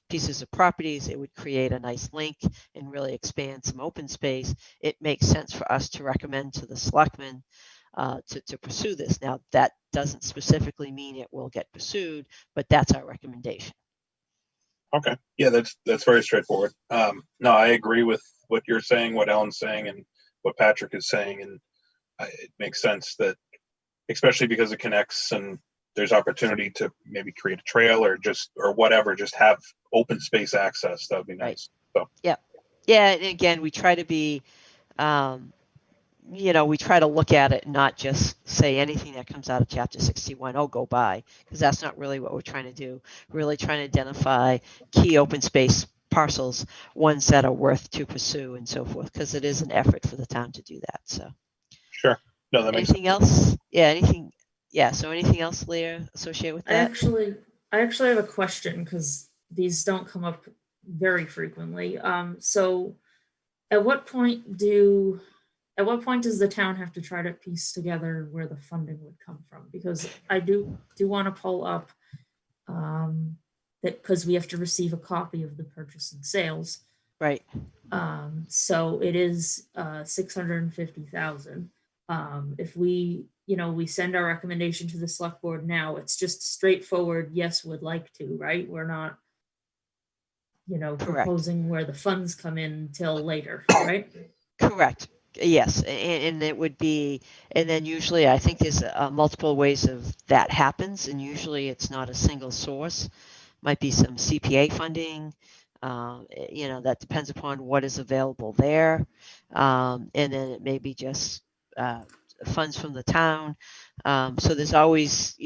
pieces of properties, it would create a nice link and really expand some open space. It makes sense for us to recommend to the selectmen to pursue this. Now, that doesn't specifically mean it will get pursued, but that's our recommendation. Okay, yeah, that's very straightforward. No, I agree with what you're saying, what Ellen's saying, and what Patrick is saying, and it makes sense that, especially because it connects and there's opportunity to maybe create a trail or whatever, just have open space access. That would be nice. Right. So yeah, and again, we try to be we try to look at it and not just say anything that comes out of Chapter 61, go buy, because that's not really what we're trying to do. We're really trying to identify key open space parcels, ones that are worth to pursue and so forth, because it is an effort for the town to do that. So sure. No, that makes sense. Anything else? Yeah, anything? Yeah, so anything else, Leah, associated with that? I actually have a question because these don't come up very frequently. So at what point does the town have to try to piece together where the funding would come from? Because I do want to pull up that because we have to receive a copy of the purchase and sales. Right. So it is 650,000. If we send our recommendation to the select board now, it's just straightforward. Yes, would like to, right? We're not, Correct. proposing where the funds come in till later, right? Correct. Yes, and it would be, and then usually I think there's multiple ways of that happens, and usually it's not a single source. Might be some CPA funding, that depends upon what is available there. And then it may be just funds from the town. So there's always,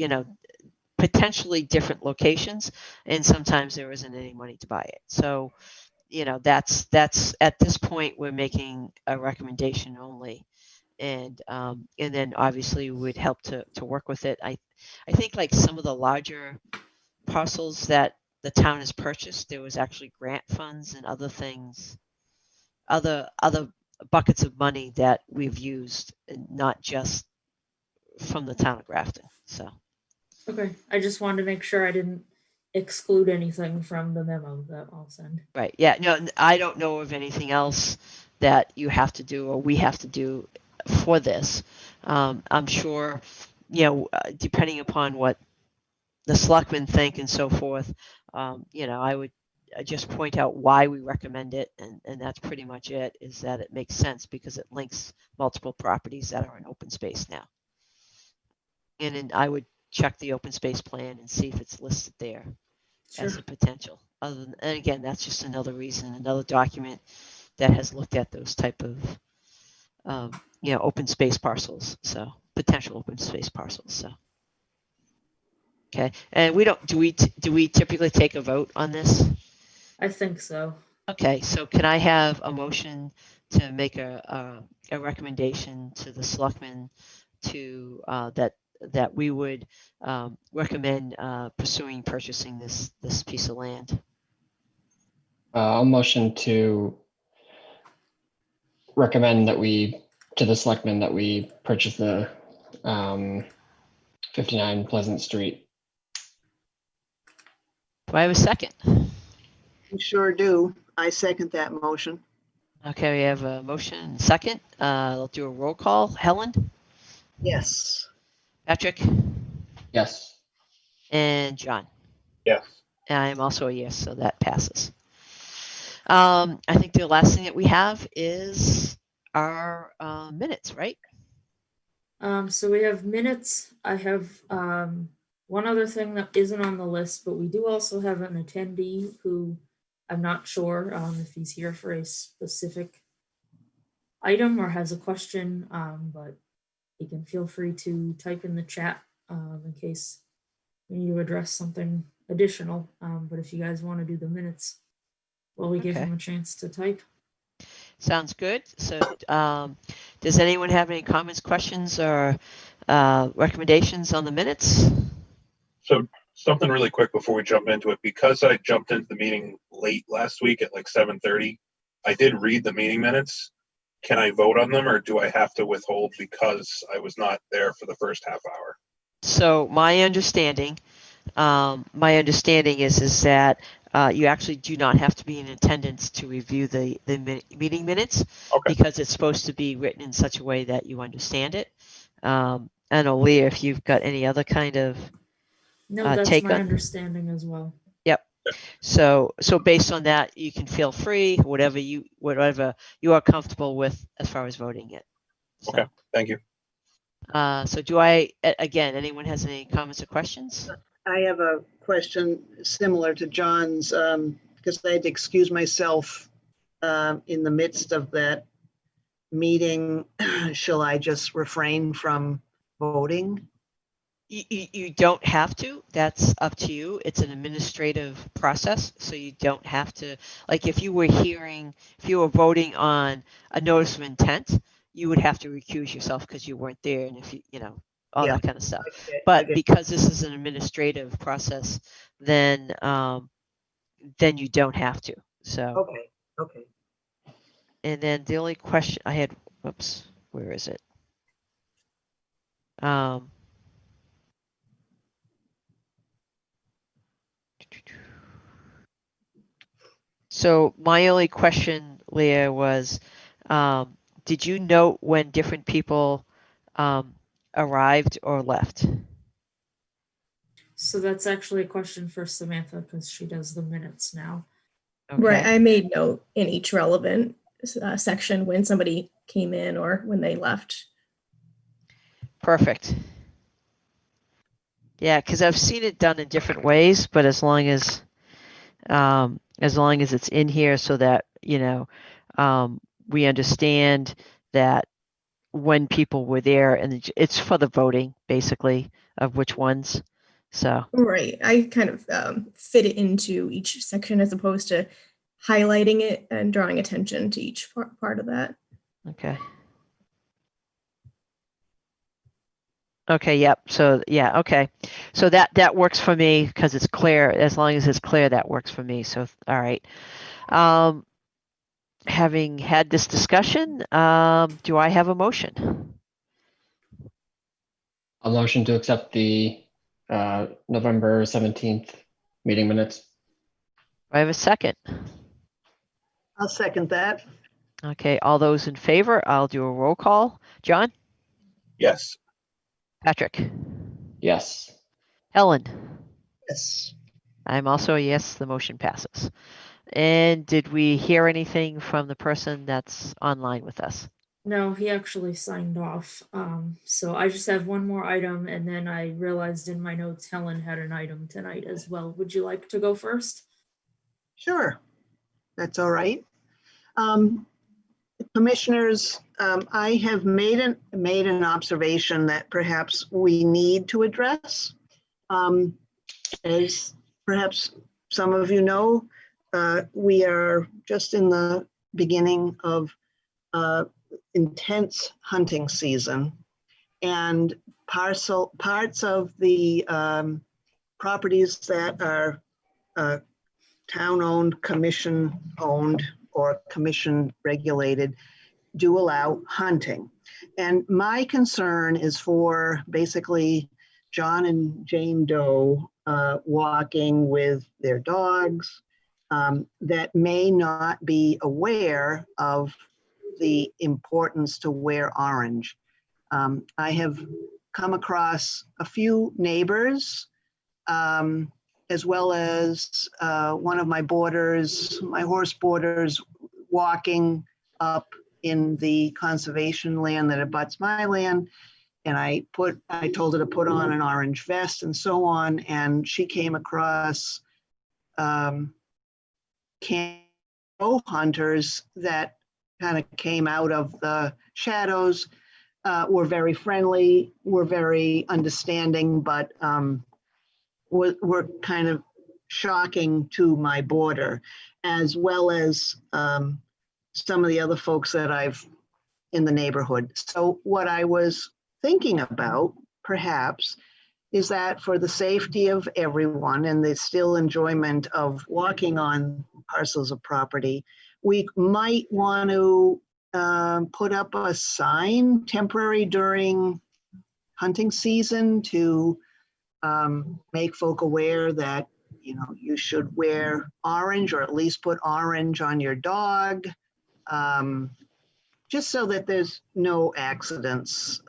potentially different locations, and sometimes there isn't any money to buy it. So, that's at this point, we're making a recommendation only. And then obviously we would help to work with it. I think like some of the larger parcels that the town has purchased, there was actually grant funds and other things, other buckets of money that we've used, and not just from the town of Grafton. So, Okay, I just wanted to make sure I didn't exclude anything from the memo that I'll send. right. Yeah. No, I don't know of anything else that you have to do or we have to do for this. I'm sure, depending upon what the selectmen think and so forth, I would just point out why we recommend it, and that's pretty much it, is that it makes sense because it links multiple properties that are in open space now. And then I would check the open space plan and see if it's listed there Sure. as a potential. And again, that's just another reason, another document that has looked at those type of, open space parcels. So potential open space parcels. So. Okay, and do we typically take a vote on this? I think so. Okay, so can I have a motion to make a recommendation to the selectmen to that we would recommend purchasing this piece of land? I'll motion to recommend to the selectmen that we purchase the 59 Pleasant Street. Do I have a second? You sure do. I second that motion. Okay, we have a motion and a second. I'll do a roll call. Helen, Yes. Patrick, Yes. and John. Yes. And I am also a yes, so that passes. I think the last thing that we have is our minutes, right? So we have minutes. I have one other thing that isn't on the list, but we do also have an attendee who I'm not sure if he's here for a specific item or has a question, but he can feel free to type in the chat in case we need to address something additional. But if you guys want to do the minutes, well, we give Okay. him a chance to type. Sounds good. So does anyone have any comments, questions, or recommendations on the minutes? So something really quick before we jump into it, because I jumped into the meeting late last week at like 7:30, I did read the meeting minutes. Can I vote on them, or do I have to withhold because I was not there for the first half hour? So my understanding is that you actually do not have to be in attendance to review the meeting minutes, Okay. because it's supposed to be written in such a way that you understand it. I don't know, Leah, if you've got any other kind of No, that's take my on. understanding as well. Yep. So based on that, you can feel free, whatever you are comfortable with as far as voting it. So, Okay. Thank you. So again, anyone has any comments or questions? I have a question similar to John's, because I had to excuse myself in the midst of that meeting. Shall I just refrain from voting? You don't have to. That's up to you. It's an administrative process, so you don't have to. Like if you were voting on a notice of intent, you would have to recuse yourself because you weren't there, and if all Yeah. that kind of stuff. Okay, But okay. because this is an administrative process, then you don't have to. So, Okay. and then the only question I had, whoops, where is it? So my only question, Leah, was, did you note when different people arrived or left? So that's actually a question for Samantha because she does the minutes now. Okay. Right. I made note in each relevant section when somebody came in or when they left. Perfect. Yeah, because I've seen it done in different ways, but as long as it's in here so that, we understand that when people were there, and it's for the voting, basically, of which ones. So, Right. I kind of fit it into each section as opposed to highlighting it and drawing attention to each part of that. okay. Okay, yep. So, yeah, okay. So that works for me because it's clear. As long as it's clear, that works for me. So, all right. Having had this discussion, do I have a motion? A motion to accept the November 17th meeting minutes. Do I have a second? I'll second that. Okay, all those in favor, I'll do a roll call. John? Yes. Patrick? Yes. Ellen? Yes. I'm also a yes, the motion passes. And did we hear anything from the person that's online with us? No, he actually signed off. So I just have one more item, and then I realized in my notes Helen had an item tonight as well. Would you like to go first? Sure. That's all right. Commissioners, I have made an observation that perhaps we need to address. As perhaps some of you know, we are just in the beginning of intense hunting season, and parts of the properties that are town-owned, commission-owned, or commission-regulated do allow hunting. And my concern is for basically John and Jane Doe walking with their dogs that may not be aware of the importance to wear orange. I have come across a few neighbors as well as one of my horse boarders walking up in the conservation land that abuts my land. And I told her to put on an orange vest and so on. And she came across hunters that kind of came out of the shadows, were very friendly, were very understanding, but were kind of shocking to my border, as well as some of the other folks that I've in the neighborhood. So what I was thinking about, perhaps, is that for the safety of everyone and the still enjoyment of walking on parcels of property, we might want to put up a sign temporary during hunting season to make folk aware that, you should wear orange, or at least put orange on your dog, just so that there's no accidents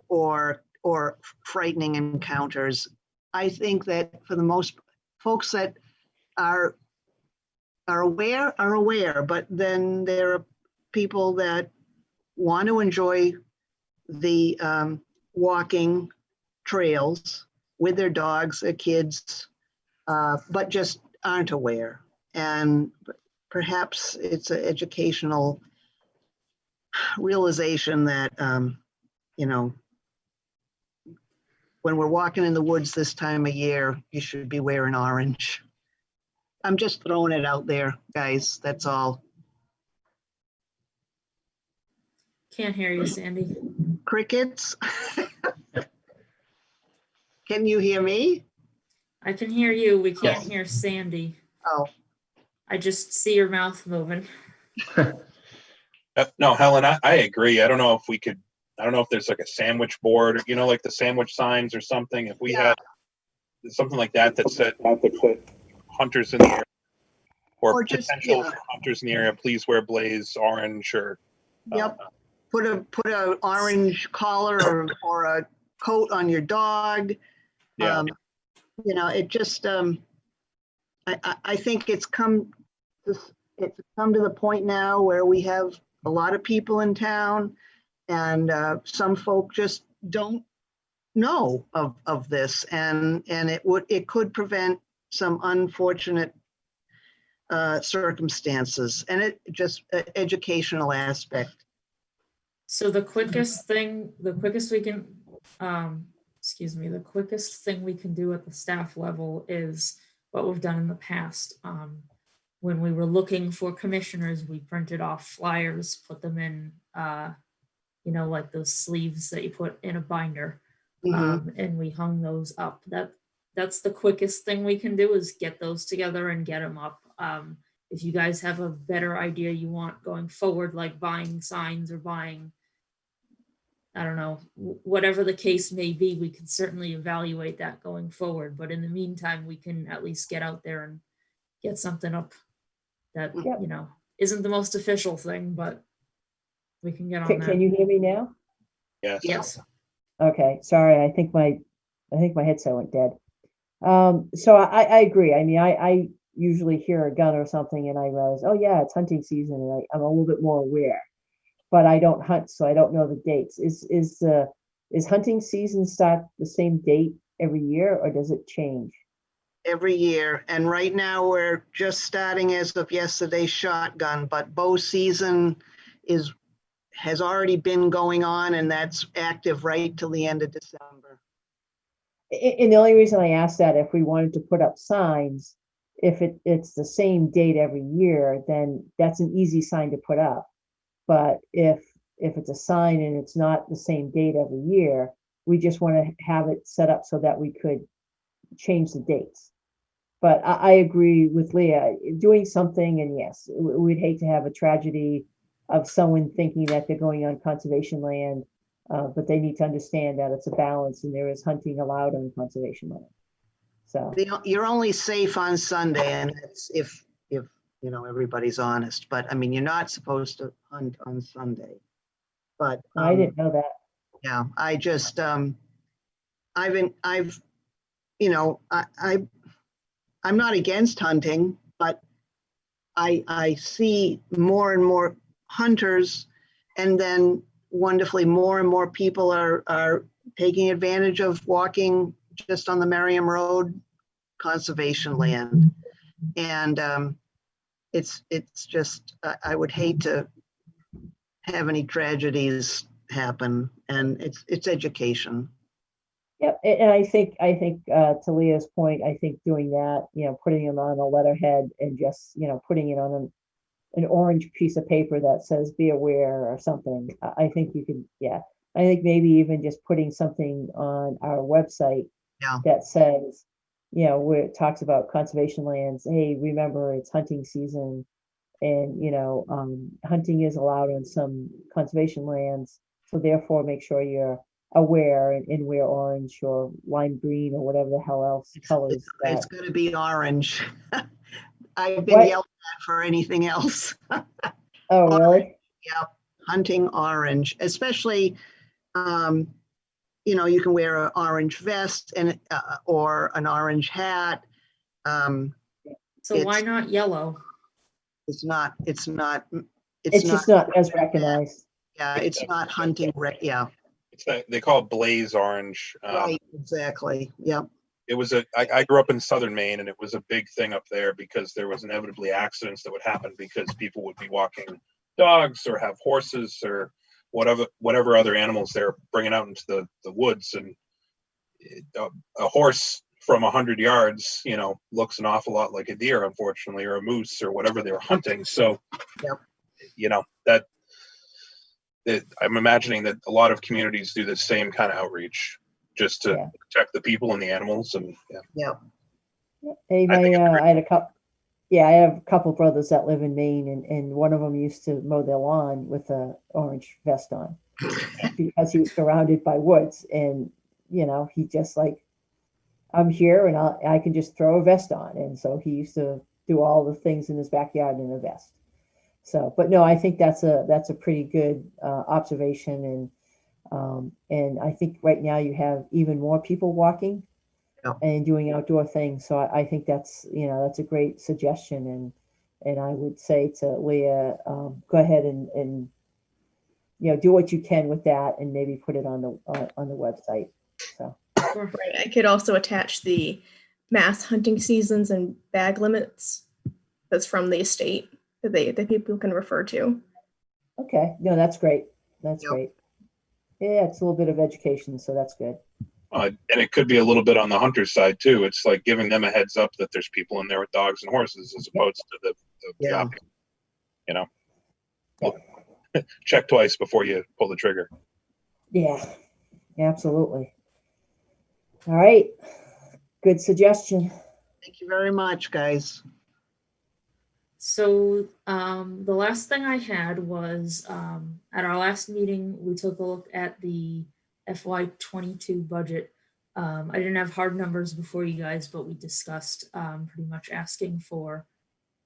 or frightening encounters. I think that for the most folks that are aware, but then there are people that want to enjoy the walking trails with their dogs, their kids, but just aren't aware. And perhaps it's an educational realization that, when we're walking in the woods this time of year, you should be wearing orange. I'm just throwing it out there, guys. That's all. Can't hear you, Sandy. Crickets? Can you hear me? I can hear you. We can't hear Sandy. Oh, I just see your mouth moving. No, Helen, I agree. I don't know if there's like a sandwich board, like the sandwich signs or something. If we had something like that said hunters in the area, or just, potential hunters in the area, please wear blaze orange, or yep. Put a orange collar or a coat on your dog. Yeah. It just I think it's come to the point now where we have a lot of people in town, and some folk just don't know of this, and it could prevent some unfortunate circumstances, and it just educational aspect. So the quickest thing we can, the quickest thing we can do at the staff level is what we've done in the past. When we were looking for commissioners, we printed off flyers, put them in, like those sleeves that you put in a binder, and we hung those up. That's the quickest thing we can do, is get those together and get them up. If you guys have a better idea you want going forward, like buying signs or buying, I don't know, whatever the case may be, we can certainly evaluate that going forward. But in the meantime, we can at least get out there and get something up that, Yep. Isn't the most official thing, but we can get on that. Can you hear me now? Yes. Yes. Okay, sorry, I think my headset went dead. So I agree. I mean, I usually hear a gun or something and I realize, oh yeah, it's hunting season, and I'm a little bit more aware. But I don't hunt, so I don't know the dates. Is hunting season start the same date every year, or does it change? Every year, and right now we're just starting as of yesterday shotgun, but bow season has already been going on, and that's active right till the end of December. And the only reason I asked that, if we wanted to put up signs, if it's the same date every year, then that's an easy sign to put up. But if it's a sign and it's not the same date every year, we just want to have it set up so that we could change the dates. But I agree with Leah, doing something, and yes, we'd hate to have a tragedy of someone thinking that they're going on conservation land, but they need to understand that it's a balance and there is hunting allowed on conservation land. So You're only safe on Sunday, and that's if everybody's honest. But I mean, you're not supposed to hunt on Sunday. But I didn't know that. yeah, I just I'm not against hunting, but I see more and more hunters, and then wonderfully more and more people are taking advantage of walking just on the Merriam Road conservation land. And it's just, I would hate to have any tragedies happen, and it's education. Yep, and I think to Leah's point, I think doing that, putting them on a letterhead and just, putting it on an orange piece of paper that says "Be aware" or something. I think you could, yeah. I think maybe even just putting something on our website that says, where it talks about conservation lands. Hey, remember it's hunting season, and hunting is allowed on some conservation lands. So therefore, make sure you're aware and wear orange or lime green or whatever the hell else colors. It's going to be orange. I've been yelled at for anything else. Oh, really? Yeah, hunting orange, especially, you can wear an orange vest and or an orange hat. So why not yellow? It's just not as recognized. Yeah, it's not hunting. Yeah. They call it blaze orange. Right, exactly. Yeah. It was I grew up in southern Maine, and it was a big thing up there because there was inevitably accidents that would happen because people would be walking dogs or have horses or whatever other animals they're bringing out into the woods. And a horse from 100 yards, looks an awful lot like a deer, unfortunately, or a moose or whatever they were hunting. So, I'm imagining that a lot of communities do the same kind of outreach just to protect the people and the animals. And Anyway, I have a couple brothers that live in Maine, and one of them used to mow their lawn with a orange vest on because he was surrounded by woods, and he just like, I'm here and I can just throw a vest on, and so he used to do all the things in his backyard in a vest. So, but no, I think that's a pretty good observation, and I think right now you have even more people walking and doing outdoor things. So I think that's a great suggestion, And I would say to Leah, go ahead and do what you can with that, and maybe put it on the website. So. Sure. Right. I could also attach the mass hunting seasons and bag limits that's from the estate that people can refer to. Okay, no, that's great. That's Yep. great. Yeah, it's a little bit of education, so that's good. And it could be a little bit on the hunter's side too. It's like giving them a heads up that there's people in there with dogs and horses, as opposed to the Yeah. opposite. You know, look, check twice before you pull the trigger. Yeah, absolutely. All right, good suggestion. Thank you very much, guys. So the last thing I had was at our last meeting, we took a look at the FY22 budget. I didn't have hard numbers before you guys, but we discussed pretty much asking for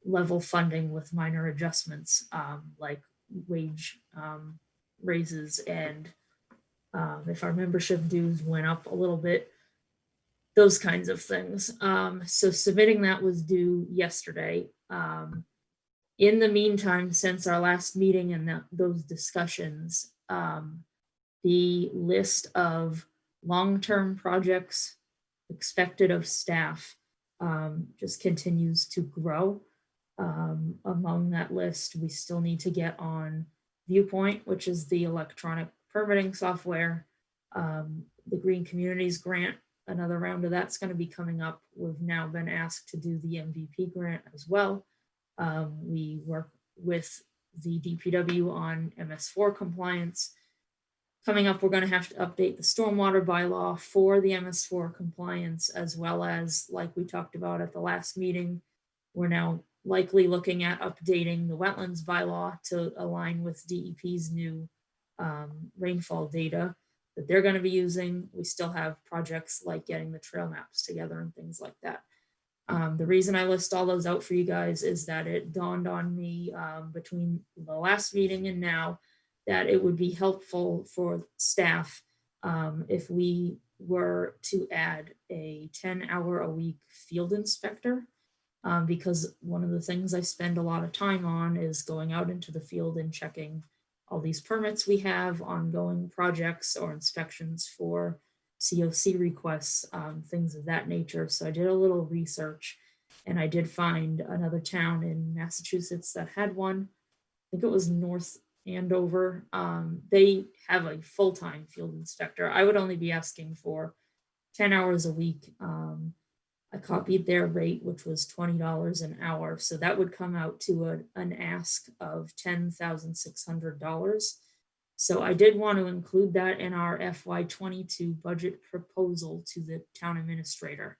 level funding with minor adjustments, like wage raises, and if our membership dues went up a little bit, those kinds of things. So submitting that was due yesterday. In the meantime, since our last meeting and those discussions, the list of long-term projects expected of staff just continues to grow. Among that list, we still need to get on Viewpoint, which is the electronic permitting software. The Green Communities Grant, another round of that's going to be coming up. We've now been asked to do the MVP grant as well. We work with the DPW on MS4 compliance. Coming up, we're going to have to update the stormwater bylaw for the MS4 compliance, as well as, like we talked about at the last meeting, we're now likely looking at updating the wetlands bylaw to align with DEP's new rainfall data that they're going to be using. We still have projects like getting the trail maps together and things like that. The reason I list all those out for you guys is that it dawned on me between the last meeting and now that it would be helpful for staff if we were to add a 10-hour-a-week field inspector, because one of the things I spend a lot of time on is going out into the field and checking all these permits we have, ongoing projects or inspections for COC requests, things of that nature. So I did a little research and I did find another town in Massachusetts that had one. I think it was North Andover. They have a full-time field inspector. I would only be asking for 10 hours a week. I copied their rate, which was $20 an hour. So that would come out to an ask of $10,600. So I did want to include that in our FY22 budget proposal to the town administrator,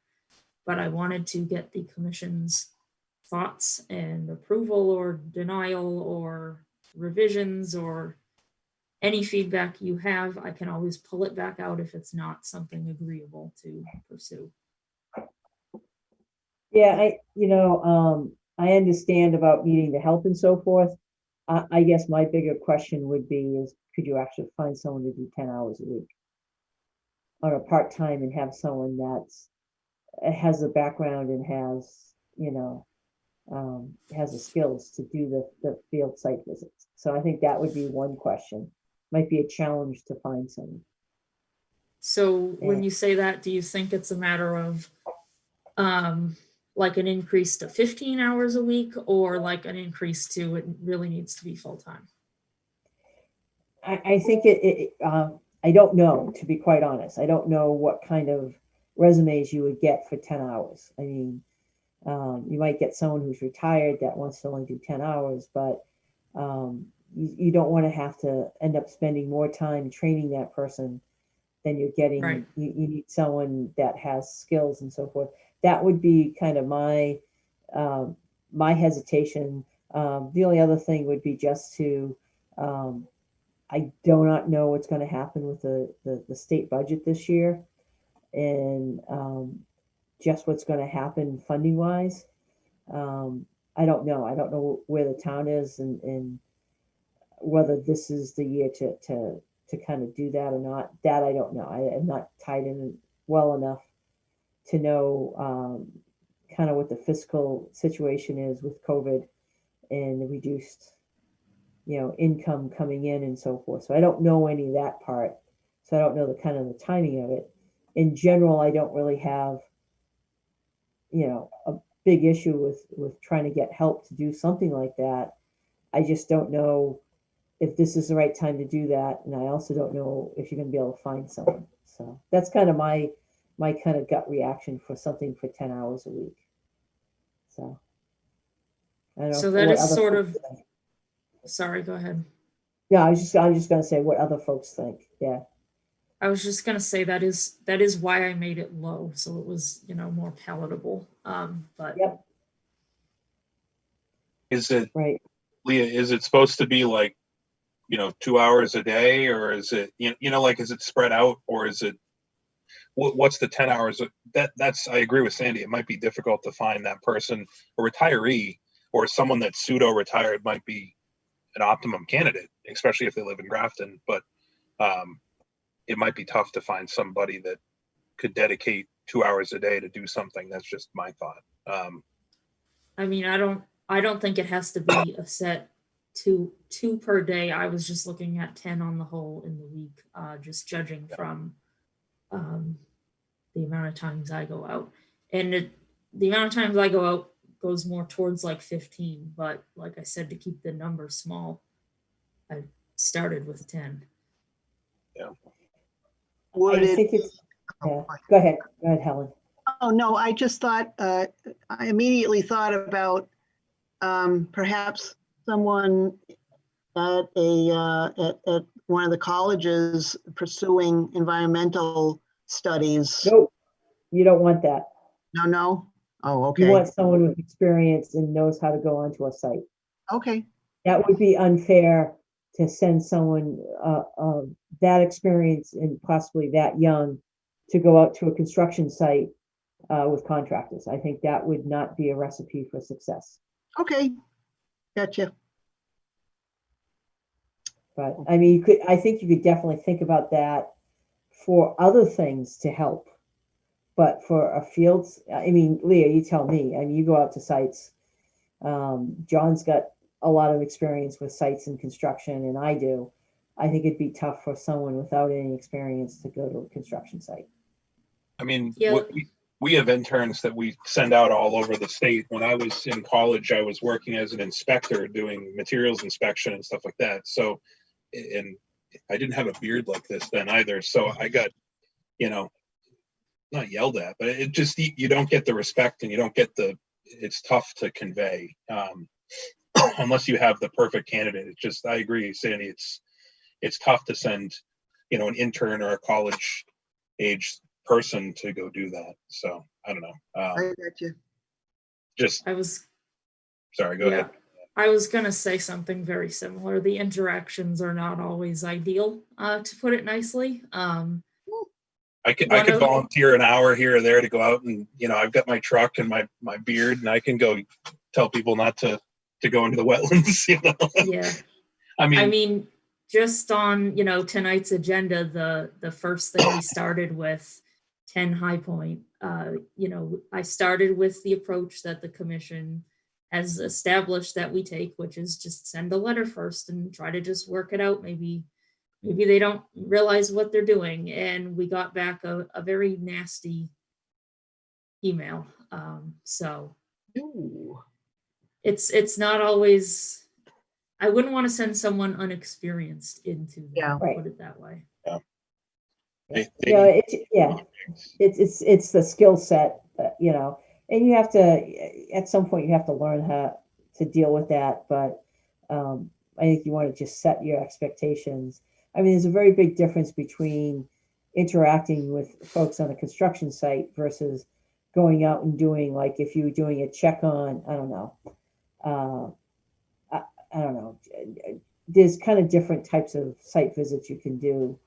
but I wanted to get the commission's thoughts and approval or denial or revisions or any feedback you have. I can always pull it back out if it's not something agreeable to pursue. Yeah, I understand about needing the help and so forth. I guess my bigger question would be is, could you actually find someone to do 10 hours a week on a part-time and have someone that's has a background and has, has the skills to do the field site visits. So I think that would be one question. Might be a challenge to find someone. So when you say that, do you think it's a matter of like an increase to 15 hours a week, or like an increase to it really needs to be full-time? I think I don't know, to be quite honest. I don't know what kind of resumes you would get for 10 hours. I mean, you might get someone who's retired that wants to only do 10 hours, but you don't want to have to end up spending more time training that person than you're getting. Right. You need someone that has skills and so forth. That would be kind of my hesitation. The only other thing would be just to, I do not know what's going to happen with the state budget this year, and just what's going to happen funding wise. I don't know. I don't know where the town is and whether this is the year to kind of do that or not. That I don't know. I am not tied in well enough to know kind of what the fiscal situation is with COVID and the reduced, income coming in and so forth. So I don't know any of that part. So I don't know the kind of the timing of it. In general, I don't really have, a big issue with trying to get help to do something like that. I just don't know if this is the right time to do that. And I also don't know if you're going to be able to find someone. So that's kind of my kind of gut reaction for something for 10 hours a week. So I don't know. So that what is other sort folks of, think. sorry, go ahead. Yeah, I was just going to say what other folks think. Yeah. I was just gonna say that is why I made it low, so it was more palatable. But Yep. Is it, Right. Leah, is it supposed to be like, 2 hours a day, or is it, like, is it spread out, or is it, what's the 10 hours? That's, I agree with Sandy. It might be difficult to find that person. A retiree or someone that's pseudo retired might be an optimum candidate, especially if they live in Grafton, but, it might be tough to find somebody that could dedicate 2 hours a day to do something. That's just my thought. I mean, I don't think it has to be a set two per day. I was just looking at 10 on the whole in the week, just judging from the amount of times I go out. And the amount of times I go out goes more towards like 15, but like I said, to keep the number small, I started with 10. Yeah. Would I it? think it's, yeah. Go ahead, Helen. Oh, no, I just thought, I immediately thought about perhaps someone at at one of the colleges pursuing environmental studies. Nope, you don't want that. No? Oh, You okay. want someone with experience and knows how to go onto a site. Okay, That would be unfair to send someone that experience and possibly that young to go out to a construction site with contractors. I think that would not be a recipe for success. okay. Gotcha. But I mean, I think you could definitely think about that for other things to help. But for a field, I mean, Leah, you tell me. I mean, you go out to sites. John's got a lot of experience with sites and construction, and I do. I think it'd be tough for someone without any experience to go to a construction site. I mean, Yeah. we have interns that we send out all over the state. When I was in college, I was working as an inspector doing materials inspection and stuff like that. So, and I didn't have a beard like this then either. So I got, not yelled at, but it just, you don't get the respect and you don't get it's tough to convey unless you have the perfect candidate. It's just, I agree, Sandy, it's tough to send, an intern or a college age person to go do that. So I don't know. I got you. Sorry, go ahead. I was going to say something very similar. The interactions are not always ideal, to put it nicely. I could volunteer an hour here or there to go out and, I've got my truck and my beard and I can go tell people not to go into the wetlands, Yeah. I mean, just on, tonight's agenda, the first thing we started with 10 High Point, I started with the approach that the commission has established that we take, which is just send a letter first and try to just work it out. Maybe they don't realize what they're doing. And we got back a very nasty email. So it's not always, I wouldn't want to send someone unexperienced into that, Yeah. put it that way. It's the skill set, and you have to, at some point, you have to learn how to deal with that. But I think you want to just set your expectations. I mean, there's a very big difference between interacting with folks on a construction site versus going out and doing, like, if you were doing a check on, I don't know, there's kind of different types of site visits you can do,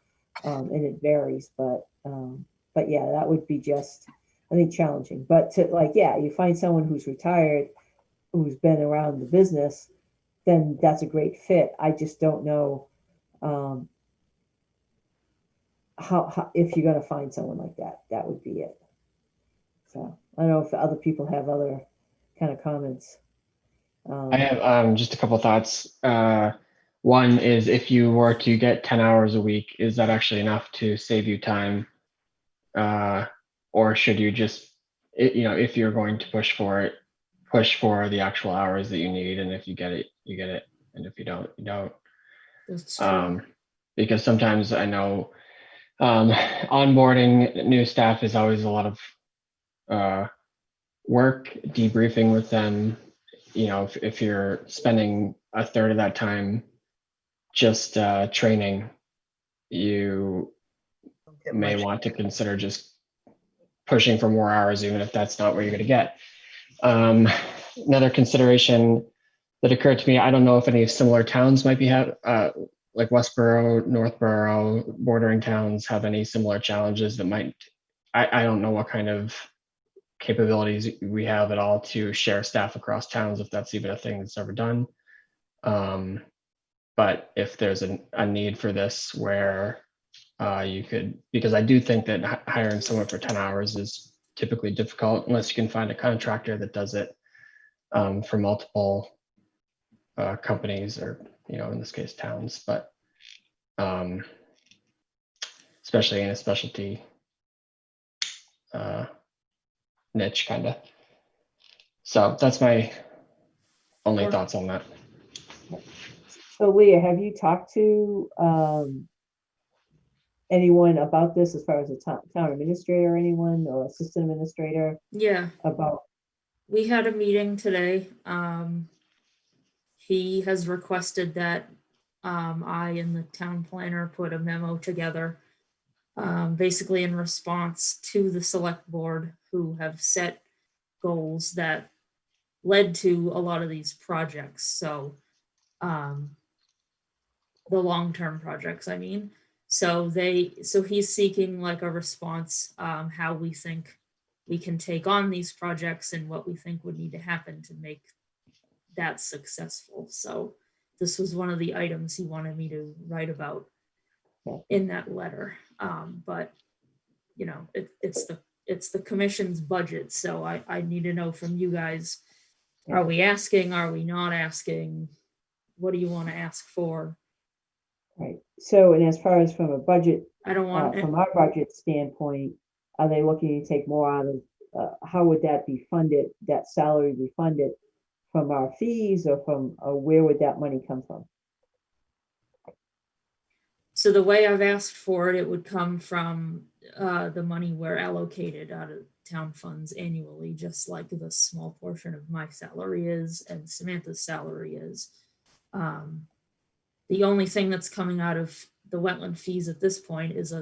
and it varies, but yeah, that would be just, I think, challenging. But you find someone who's retired, who's been around the business, then that's a great fit. I just don't know how if you're going to find someone like that. That would be it. So I don't know if other people have other kind of comments. I have just a couple thoughts. One is if you were to get 10 hours a week, is that actually enough to save you time? Or should you just, if you're going to push for it, push for the actual hours that you need, and if you get it, you get it, and if you don't, you don't. That's true. Because sometimes I know onboarding new staff is always a lot of work, debriefing with them. If you're spending a third of that time just training, you Get may much. want to consider just pushing for more hours, even if that's not what you're going to get. Another consideration that occurred to me, I don't know if any similar towns might be like Westboro, Northborough, bordering towns have any similar challenges that might, I don't know what kind of capabilities we have at all to share staff across towns, if that's even a thing that's ever done. But if there's a need for this where you could, because I do think that hiring someone for 10 hours is typically difficult unless you can find a contractor that does it for multiple companies, or in this case towns, but especially in a specialty niche kind of. So that's my only Sure. thoughts on that. So Leah, have you talked to anyone about this as far as a town administrator or anyone or assistant administrator Yeah, about? we had a meeting today. He has requested that I and the town planner put a memo together, basically in response to the select board, who have set goals that led to a lot of these projects. So the long-term projects, I mean. So he's seeking like a response, how we think we can take on these projects and what we think would need to happen to make that successful. So this was one of the items he wanted me to write about in that letter. But it's the commission's budget, so I need to know from you guys: are we asking? Are we not asking? What do you want to ask for? Right. So, and as far as from a budget, I don't want from our budget standpoint, are they looking to take more out of? How would that be funded? That salary be funded from our fees, or from, or where would that money come from? So the way I've asked for it, it would come from the money we're allocated out of town funds annually, just like the small portion of my salary is and Samantha's salary is. The only thing that's coming out of the wetland fees at this point is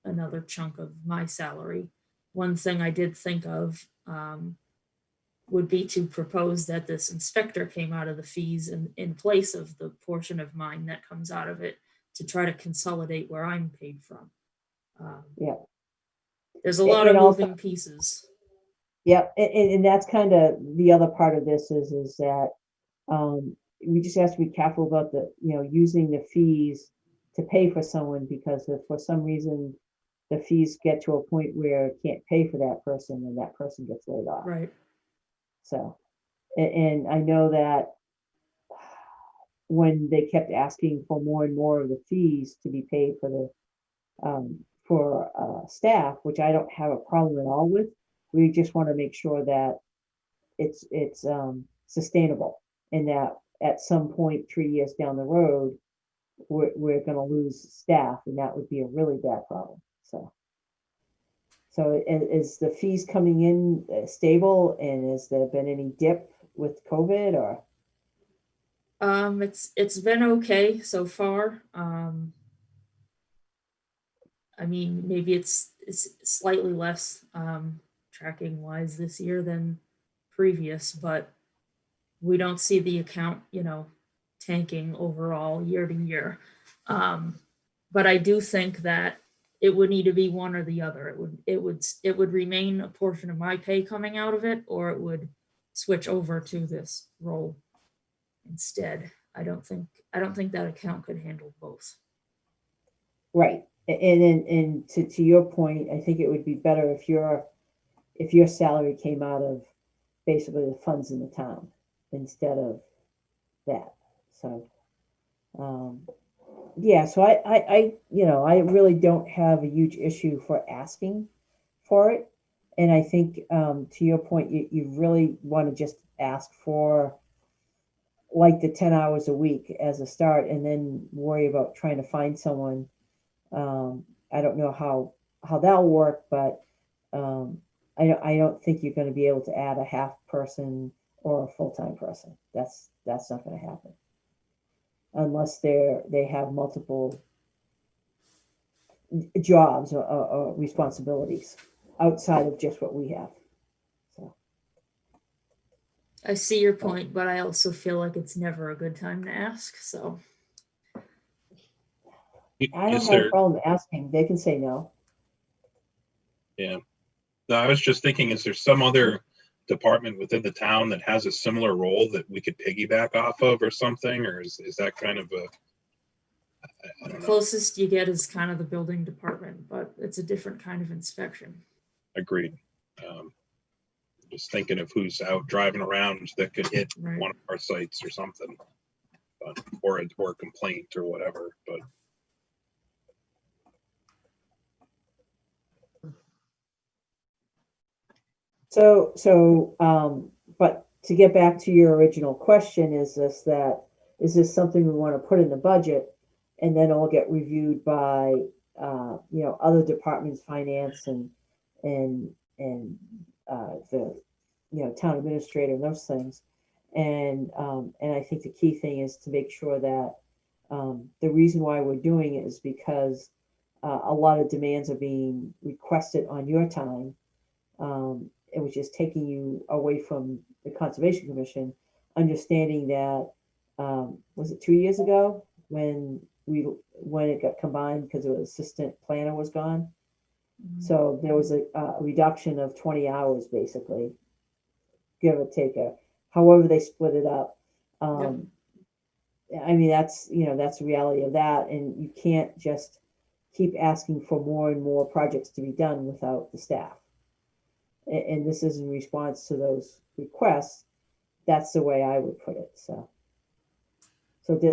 another chunk of my salary. One thing I did think of would be to propose that this inspector came out of the fees in place of the portion of mine that comes out of it, to try to consolidate where I'm paid from. Yeah. There's a lot of moving pieces. Yep, and that's kind of the other part of this is that we just have to be careful about using the fees to pay for someone, because if for some reason the fees get to a point where it can't pay for that person, and that person gets laid off. Right. So, and I know that when they kept asking for more and more of the fees to be paid for the staff, which I don't have a problem at all with, we just want to make sure that it's sustainable, and that at some point 3 years down the road we're going to lose staff, and that would be a really bad problem. So is the fees coming in stable, and has there been any dip with COVID, or? It's been okay so far. I mean, maybe it's slightly less tracking wise this year than previous, but we don't see the account, tanking overall year to year. But I do think that it would need to be one or the other. It would remain a portion of my pay coming out of it, or it would switch over to this role instead. I don't think that account could handle both. Right. And to your point, I think it would be better if your salary came out of basically the funds in the town, instead of that. So, yeah, so I really don't have a huge issue for asking for it. And I think, to your point, you really want to just ask for like the 10 hours a week as a start, and then worry about trying to find someone. I don't know how that'll work, but I don't think you're going to be able to add a half person or a full-time person. That's not going to happen unless they have multiple jobs or responsibilities outside of just what we have. So I see your point, but I also feel like it's never a good time to ask. So I don't Is have a there, problem asking. They can say no. yeah. No, I was just thinking, is there some other department within the town that has a similar role that we could piggyback off of or something? Or is that kind of a, I the don't know, closest you get is kind of the building department, but it's a different kind of inspection. agreed. Just thinking of who's out driving around that could hit Right. one of our sites or something. Or a complaint or whatever, but But to get back to your original question, is this something we want to put in the budget, and then it'll get reviewed by, other departments, finance and the, town administrator and those things. And I think the key thing is to make sure that the reason why we're doing it is because a lot of demands are being requested on your time, which is taking you away from the Conservation Commission, understanding that, was it 2 years ago when it got combined because the assistant planner was gone? So there was a reduction of 20 hours, basically, give or take however they split it up. I mean, that's the reality of that, and you can't just keep asking for more and more projects to be done without the staff. And this is in response to those requests. That's the way I would put it. So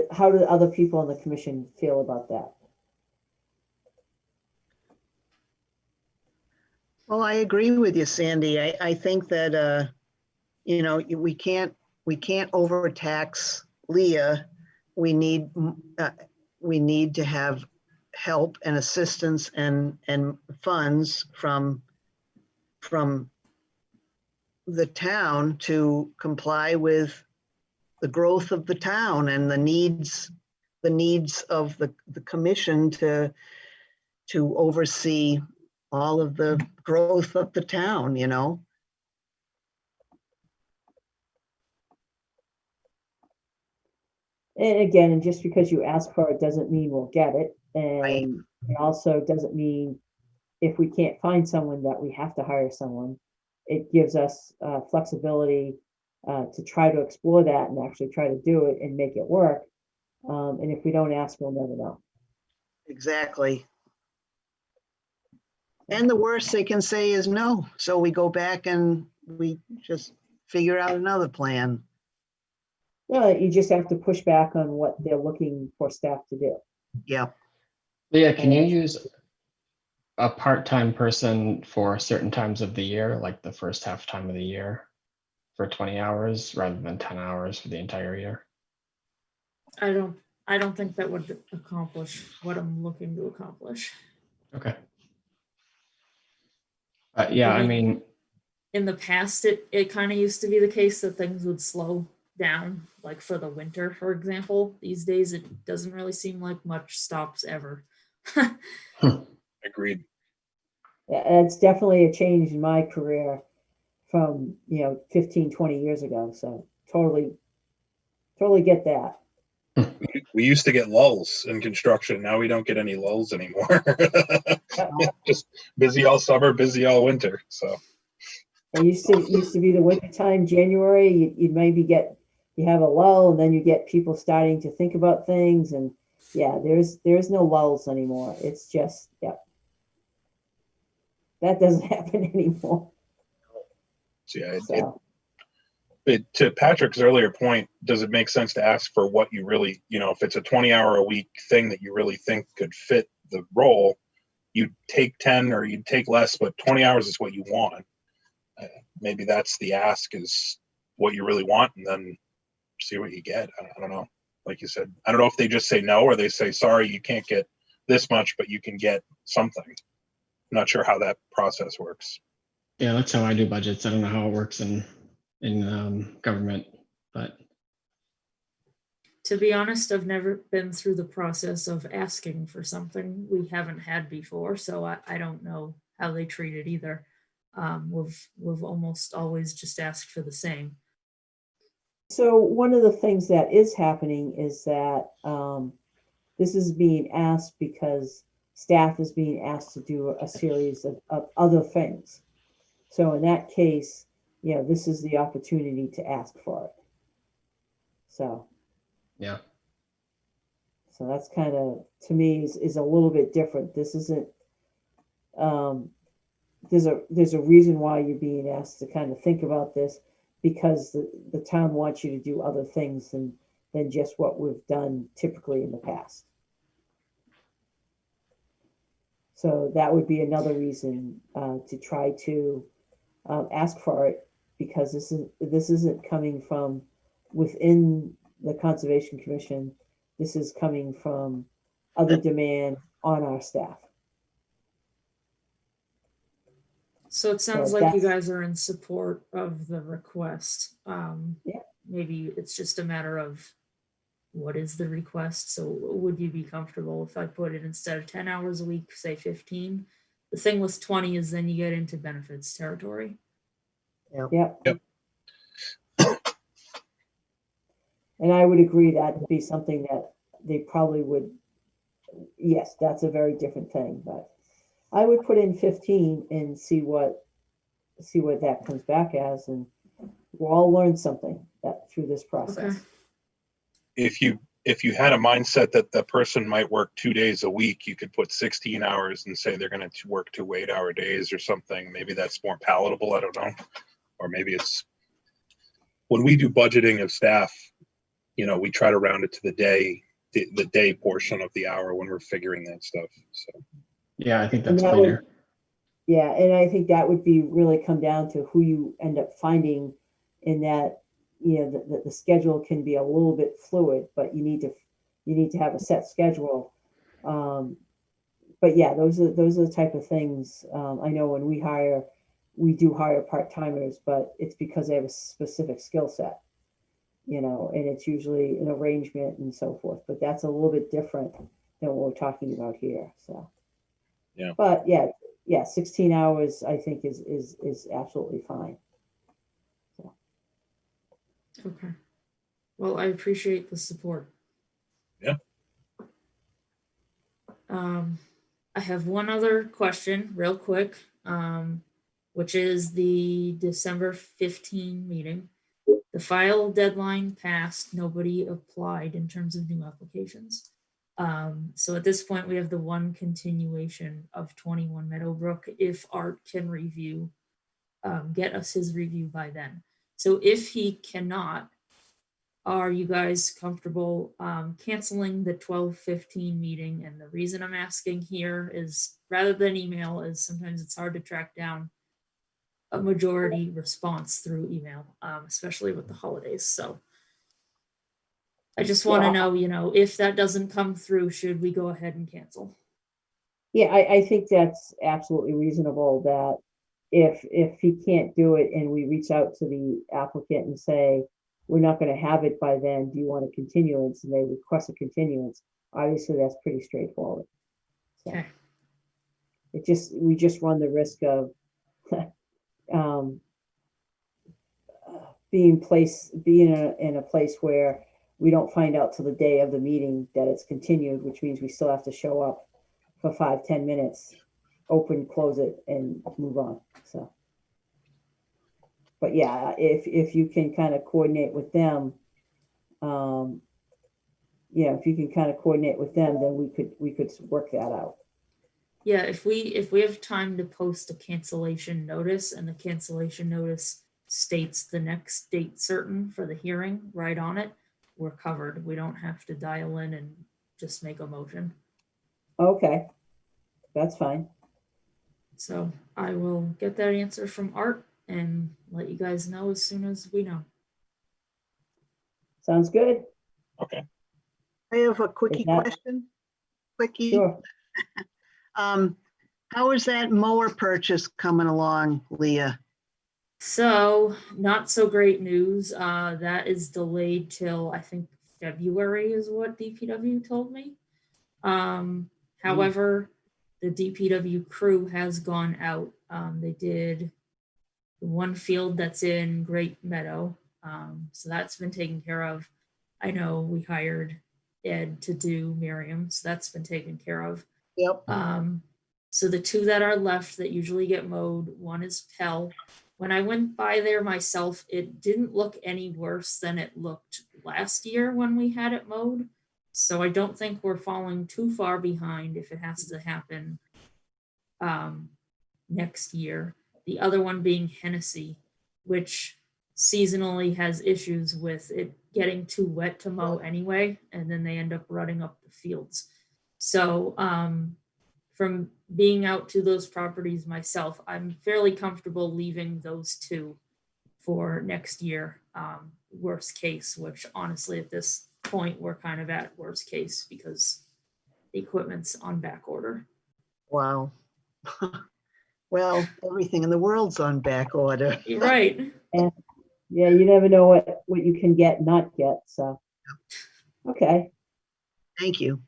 how do other people on the commission feel about that? Well, I agree with you, Sandy. I think that, we can't overtax Leah. We need to have help and assistance and funds from the town to comply with the growth of the town and the needs of the commission to oversee all of the growth of the town, And again, and just because you ask for it doesn't mean we'll get it. Right. And it also doesn't mean if we can't find someone that we have to hire someone. It gives us flexibility to try to explore that and actually try to do it and make it work. And if we don't ask, we'll never know. Exactly. And the worst they can say is no. So we go back and we just figure out another plan. Well, you just have to push back on what they're looking for staff to do. Yeah. Leah, can you use a part-time person for certain times of the year, like the first half time of the year, for 20 hours rather than 10 hours for the entire year? I don't think that would accomplish what I'm looking to accomplish. Okay. Yeah, I mean, in the past, it kind of used to be the case that things would slow down, like for the winter, for example. These days, it doesn't really seem like much stops ever. agreed. It's definitely a change in my career from 15, 20 years ago. So totally get that. We used to get lulls in construction. Now we don't get any lulls anymore. Just busy all summer, busy all winter. So It used to be the winter time, January, you'd maybe you have a lull, and then you get people starting to think about things, and yeah, there's no lulls anymore. It's just, that doesn't happen anymore. yeah, So. to Patrick's earlier point, does it make sense to ask for what you really, if it's a 20-hour-a-week thing that you really think could fit the role, you'd take 10 or you'd take less, but 20 hours is what you want. Maybe that's the ask, is what you really want, and then see what you get. I don't know. Like you said, I don't know if they just say no or they say, sorry, you can't get this much, but you can get something. I'm not sure how that process works. Yeah, that's how I do budgets. I don't know how it works in government, but To be honest, I've never been through the process of asking for something we haven't had before, so I don't know how they treat it either. We've almost always just asked for the same. So one of the things that is happening is that this is being asked because staff is being asked to do a series of other things. So in that case, this is the opportunity to ask for it. So. yeah. So that's kind of, to me, is a little bit different. This isn't, there's a reason why you're being asked to kind of think about this, because the town wants you to do other things than just what we've done typically in the past. So that would be another reason to try to ask for it, because this isn't coming from within the Conservation Commission. This is coming from other demand on our staff. So it sounds So like you that's- guys are in support of the request. Yeah. Maybe it's just a matter of what is the request. So would you be comfortable if I put it, instead of 10 hours a week, say 15? The thing with 20 is then you get into benefits territory. Yep. Yep. And I would agree that would be something that they probably would, yes, that's a very different thing, but I would put in 15 and see what that comes back as, and we'll all learn something through this process. Okay. If you had a mindset that the person might work 2 days a week, you could put 16 hours and say they're going to work 2 8-hour days or something. Maybe that's more palatable. I don't know. Or maybe it's, when we do budgeting of staff, we try to round it to the day portion of the hour when we're figuring that stuff. So Yeah, I think And that's that cleaner. Yeah, and I think that would be really come down to who you end up finding, in that, the schedule can be a little bit fluid, but you need to have a set schedule. But yeah, those are the type of things. I know when we do hire part-timers, but it's because they have a specific skill set, and it's usually an arrangement and so forth. But that's a little bit different than what we're talking about here. So. Yeah. But yeah, 16 hours I think is absolutely fine. So. Okay. Well, I appreciate the support. Yeah. I have one other question real quick, which is the December 15 meeting. The file deadline passed. Nobody applied in terms of new applications. So at this point, we have the one continuation of 21 Meadowbrook, if Art can review, get us his review by then. So if he cannot, are you guys comfortable canceling the 12/15 meeting? And the reason I'm asking here is, rather than email, is sometimes it's hard to track down a majority response through email, especially with the holidays. So I just want to know, if that doesn't come through, should we go ahead and cancel? Yeah, I think that's absolutely reasonable, that if he can't do it and we reach out to the applicant and say, we're not going to have it by then, do you want a continuance? And they request a continuance. Obviously, that's pretty straightforward. So Okay. we just run the risk of being in a place where we don't find out till the day of the meeting that it's continued, which means we still have to show up for 5-10 minutes, open, close it, and move on. So, but yeah, if you can kind of coordinate with them, if you can kind of coordinate with them, then we could work that out. Yeah, if we have time to post a cancellation notice, and the cancellation notice states the next date certain for the hearing right on it, we're covered. We don't have to dial in and just make a motion. Okay, that's fine. So I will get that answer from Art and let you guys know as soon as we know. Sounds good. Okay. I have a quickie that- question. Quickie. Sure. How is that mower purchase coming along, Leah? So not so great news. That is delayed till I think February is what DPW told me. However, the DPW crew has gone out. They did the one field that's in Great Meadow. So that's been taken care of. I know we hired Ed to do Miriam, so that's been taken care of. Yep. So the two that are left that usually get mowed, one is Pell. When I went by there myself, it didn't look any worse than it looked last year when we had it mowed. So I don't think we're falling too far behind if it has to happen next year. The other one being Hennessy, which seasonally has issues with it getting too wet to mow anyway, and then they end up rutting up the fields. So from being out to those properties myself, I'm fairly comfortable leaving those two for next year. Worst case, which honestly at this point we're kind of at worst case because the equipment's on back order. Wow. Well, everything in the world's on back order. You're right. And yeah, you never know what you can get, not get, so. Okay, Thank you.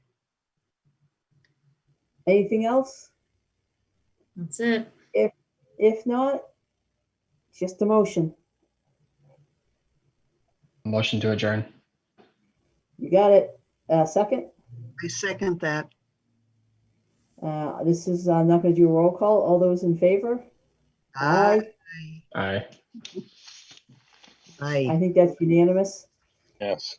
anything else? That's it. If not, just a motion. Motion to adjourn. You got it. Second? I second that. This is not going to do a roll call. All those in favor? Aye. Aye. Aye. I think that's unanimous. Yes.